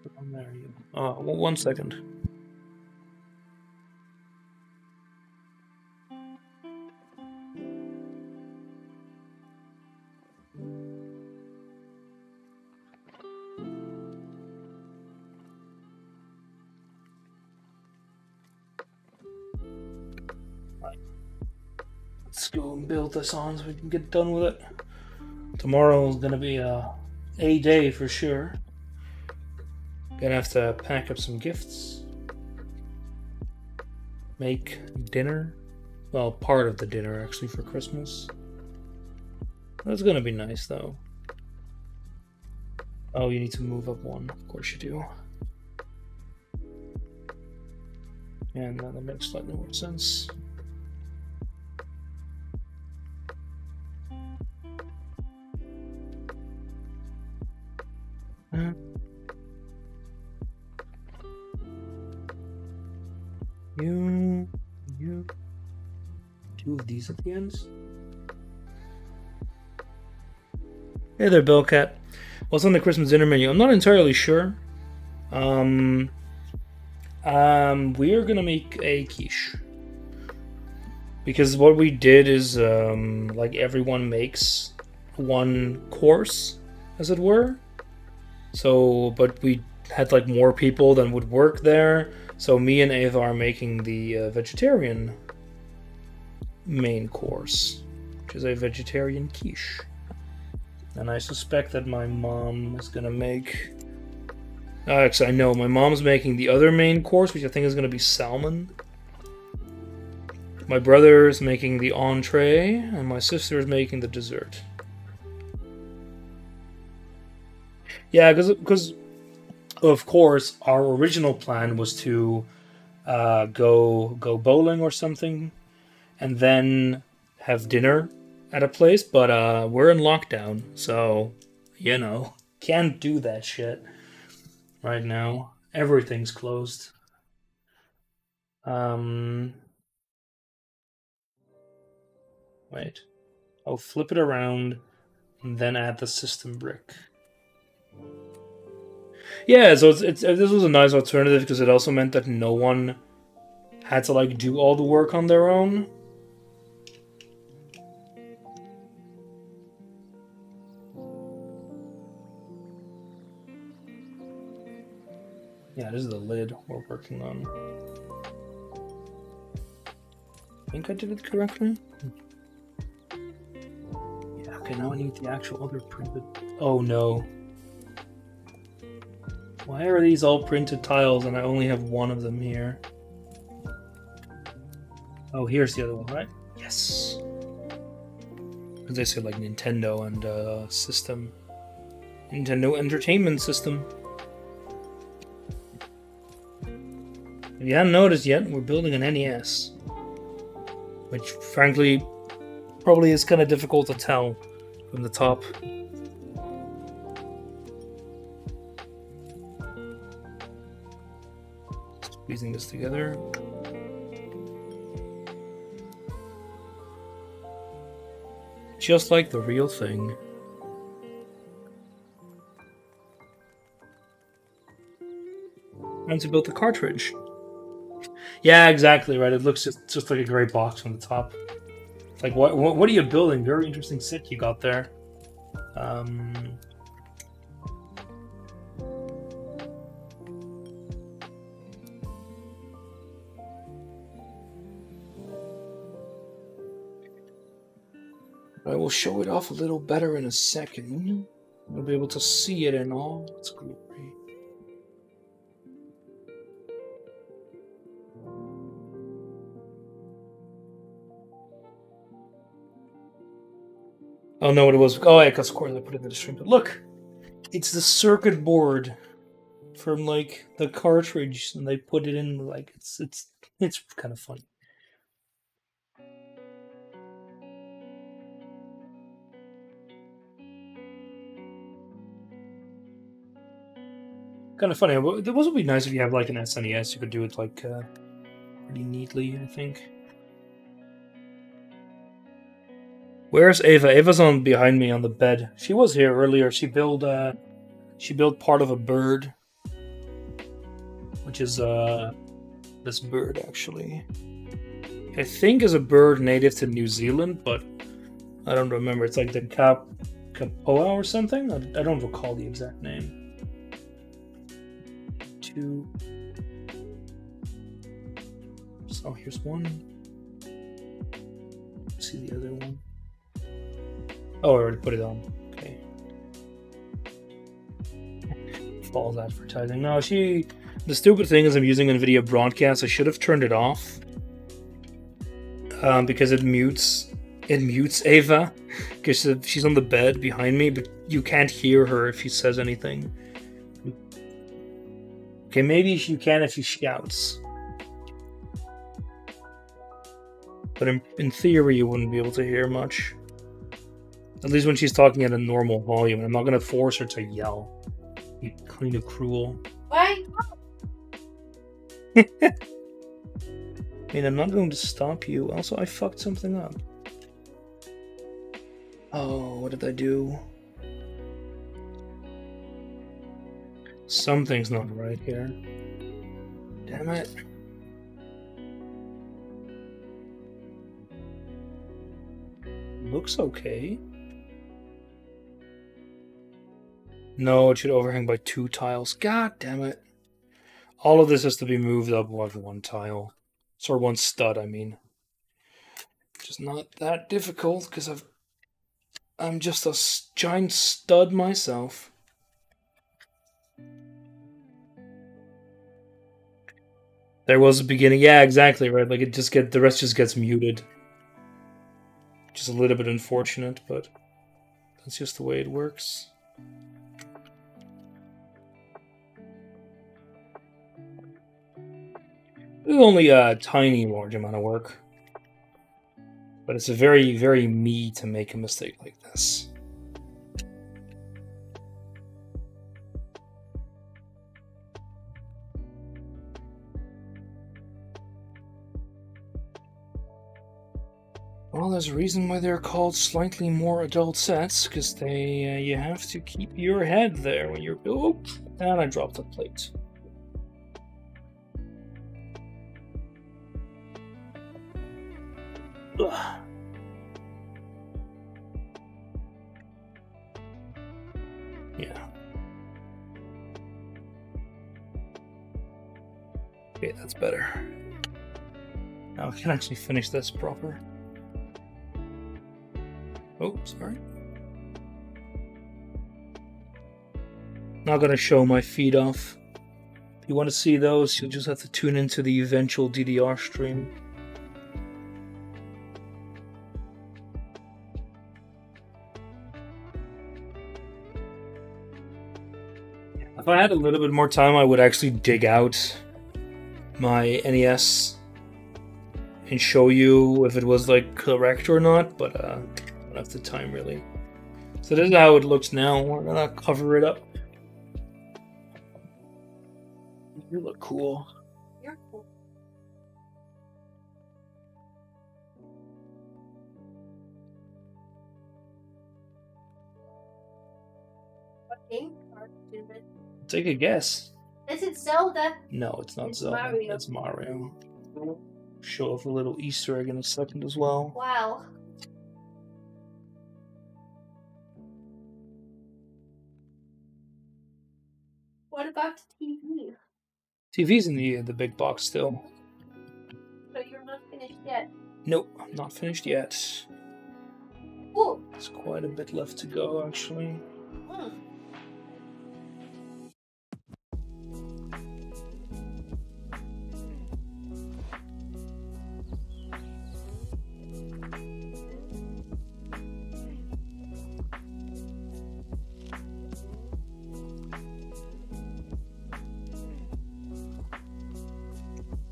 S1: put on there. Oh, 1 second. Let's go and build this on so we can get done with it. Tomorrow is gonna be a day for sure. Gonna have to pack up some gifts. Make dinner. Well, part of the dinner actually for Christmas. That's gonna be nice though. Oh, you need to move up one. Of course you do. And that makes slightly more sense. You. 2 of these at the ends. Hey there, Bellcat. What's on the Christmas dinner menu? I'm not entirely sure. We are gonna make a quiche. Because what we did is, like, everyone makes one course, as it were. So, but we had, like, more people than would work there. So me and Ava are making the vegetarian main course, which is a vegetarian quiche. And I suspect that my mom is gonna make... actually, I know my mom's making the other main course, which I think is gonna be salmon. My brother is making the entree, and my sister is making the dessert. Yeah, because of course our original plan was to go bowling or something, and then have dinner at a place. But we're in lockdown, so you know, can't do that shit right now. Everything's closed. Wait. I'll flip it around and then add the system brick. Yeah, so this was a nice alternative because it also meant that no one had to like do all the work on their own. Yeah, this is the lid we're working on. I think I did it correctly. Yeah, okay, now I need the actual other printed... Oh no. Why are these all printed tiles and I only have one of them here? Oh, here's the other one, right? Yes! Because they say like Nintendo and system. Nintendo Entertainment System. If you haven't noticed yet, we're building an NES. Which, frankly, probably is kind of difficult to tell from the top. Squeezing this together. Just like the real thing. And to build the cartridge. Yeah, exactly, right. It looks just like a gray box from the top. It's like, what are you building? Very interesting set you got there. I will show it off a little better in a second. You'll be able to see it in all its glory. Oh, no, what it was. Oh, yeah, because of course I put it in the stream. But look, it's the circuit board from like the cartridge, and they put it in like it's kind of funny. Kind of funny. It would be nice if you have like an SNES. You could do it like pretty neatly, I think. Where's Ava? Ava's on behind me on the bed. She was here earlier. She built part of a bird, which is this bird actually. I think is a bird native to New Zealand, but I don't remember. It's like the Kapoa or something. I don't recall the exact name. 2. So here's one. Let's see the other one. Oh, I already put it on. Okay. false advertising. No, the stupid thing is I'm using NVIDIA Broadcast. I should have turned it off. Because it mutes Ava. Because she's on the bed behind me, but you can't hear her if she says anything. Okay, maybe you can if she shouts. But in theory, you wouldn't be able to hear much. At least when she's talking at a normal volume. I'm not going to force her to yell. Be kind of cruel.
S2: Why?
S1: I mean, I'm not going to stop you. Also, I fucked something up. Oh, what did I do? Something's not right here. Damn it. Looks okay. No, it should overhang by 2 tiles. God damn it. All of this has to be moved up like 1 tile. Or 1 stud, I mean. Which is not that difficult, because I'm just a giant stud myself. There was a beginning. Yeah, exactly, right. Like, the rest just gets muted. Which is a little bit unfortunate, but that's just the way it works. It's only a tiny, large amount of work. But it's a very, very me to make a mistake like this. Well, there's a reason why they're called slightly more adult sets, because you have to keep your head there when you're... Oh, and I dropped the plate. Ugh. Yeah. Okay, that's better. Now I can actually finish this proper. Oh, sorry. Not gonna show my feed off. If you want to see those, you'll just have to tune into the eventual DDR stream. If I had a little bit more time, I would actually dig out my NES and show you if it was like correct or not, but I don't have the time really. So this is how it looks now. We're gonna cover it up. You look cool.
S2: You're cool. What game card is it?
S1: Take a guess.
S2: Is it Zelda?
S1: No, it's not
S2: It's
S1: Zelda.
S2: Mario.
S1: It's Mario. Show off a little Easter egg in a second as well.
S2: Wow. What about the TV?
S1: TV's in the big box still.
S2: So you're not finished yet?
S1: Nope, I'm not finished yet.
S2: Cool.
S1: There's quite a bit left to go, actually.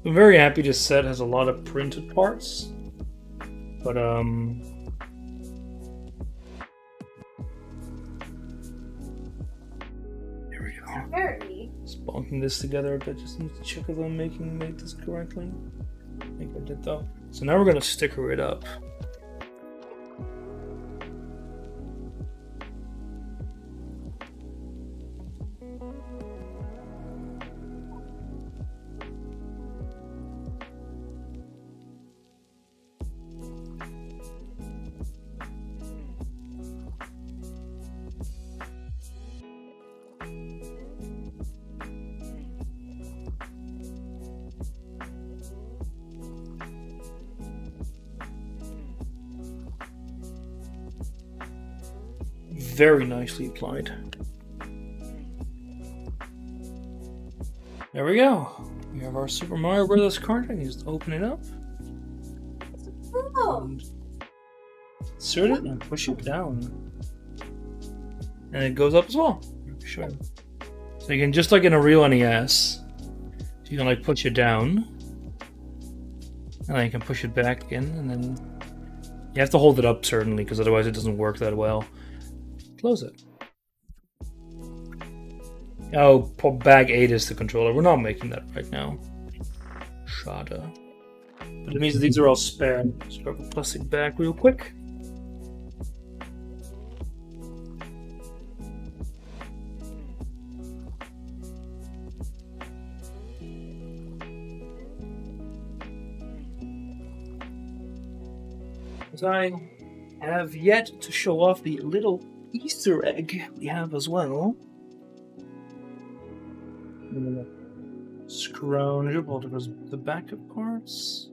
S1: I'm very happy this set has a lot of printed parts, but there we go.
S2: Apparently.
S1: Just bonking this together a bit. Just need to check if I made this correctly. I think I did though. So now we're gonna sticker it up. Very nicely applied. There we go. We have our Super Mario Brothers cart. I can just open it up.
S2: Oh.
S1: And insert it and push it down. And it goes up as well. Sure. So you can, just like in a real NES, you can like push it down. And then you can push it back in, and then you have to hold it up certainly, because otherwise it doesn't work that well. Close it. Oh, bag 8 is the controller. We're not making that right now. Shada. But it means these are all spare. Let's grab a plastic bag real quick. As I have yet to show off the little Easter egg we have as well. Scrounge up all the backup parts.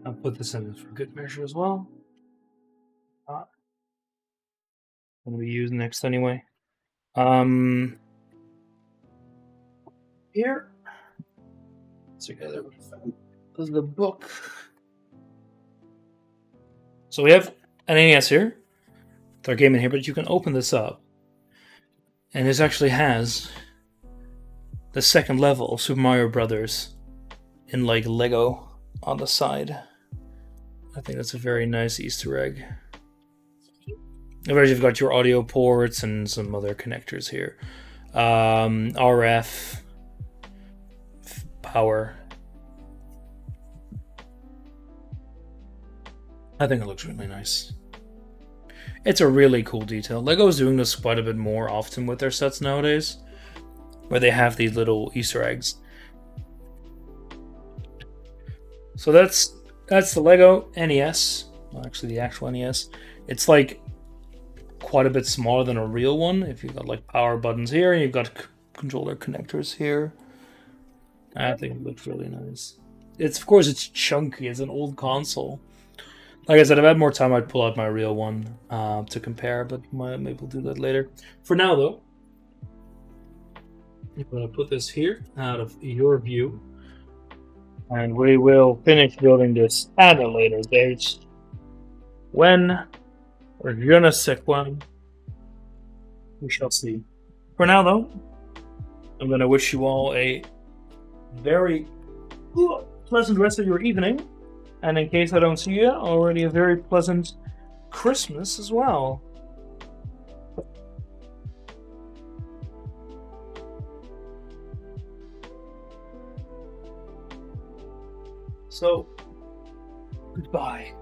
S1: I'll put this in for good measure as well. I'm gonna be used next anyway. Here, together with the book. So we have an NES here, with our game in here, but you can open this up, and this actually has the second level of Super Mario Brothers in like Lego on the side. I think that's a very nice Easter egg. Otherwise, you've got your audio ports and some other connectors here. RF, power. I think it looks really nice. It's a really cool detail. Lego's doing this quite a bit more often with their sets nowadays, where they have these little Easter eggs. So that's the Lego NES. Well, actually, the actual NES. It's like quite a bit smaller than a real one. If you've got like power buttons here, and you've got controller connectors here. I think it looks really nice. Of course, it's chunky. It's an old console. Like I said, if I had more time, I'd pull out my real one to compare, but maybe we'll do that later. For now, though, I'm going to put this here out of your view, and we will finish building this at a later date. When, or je ne sais when, we shall see. For now, though, I'm going to wish you all a very pleasant rest of your evening. And in case I don't see you, already a very pleasant Christmas as well. So, goodbye.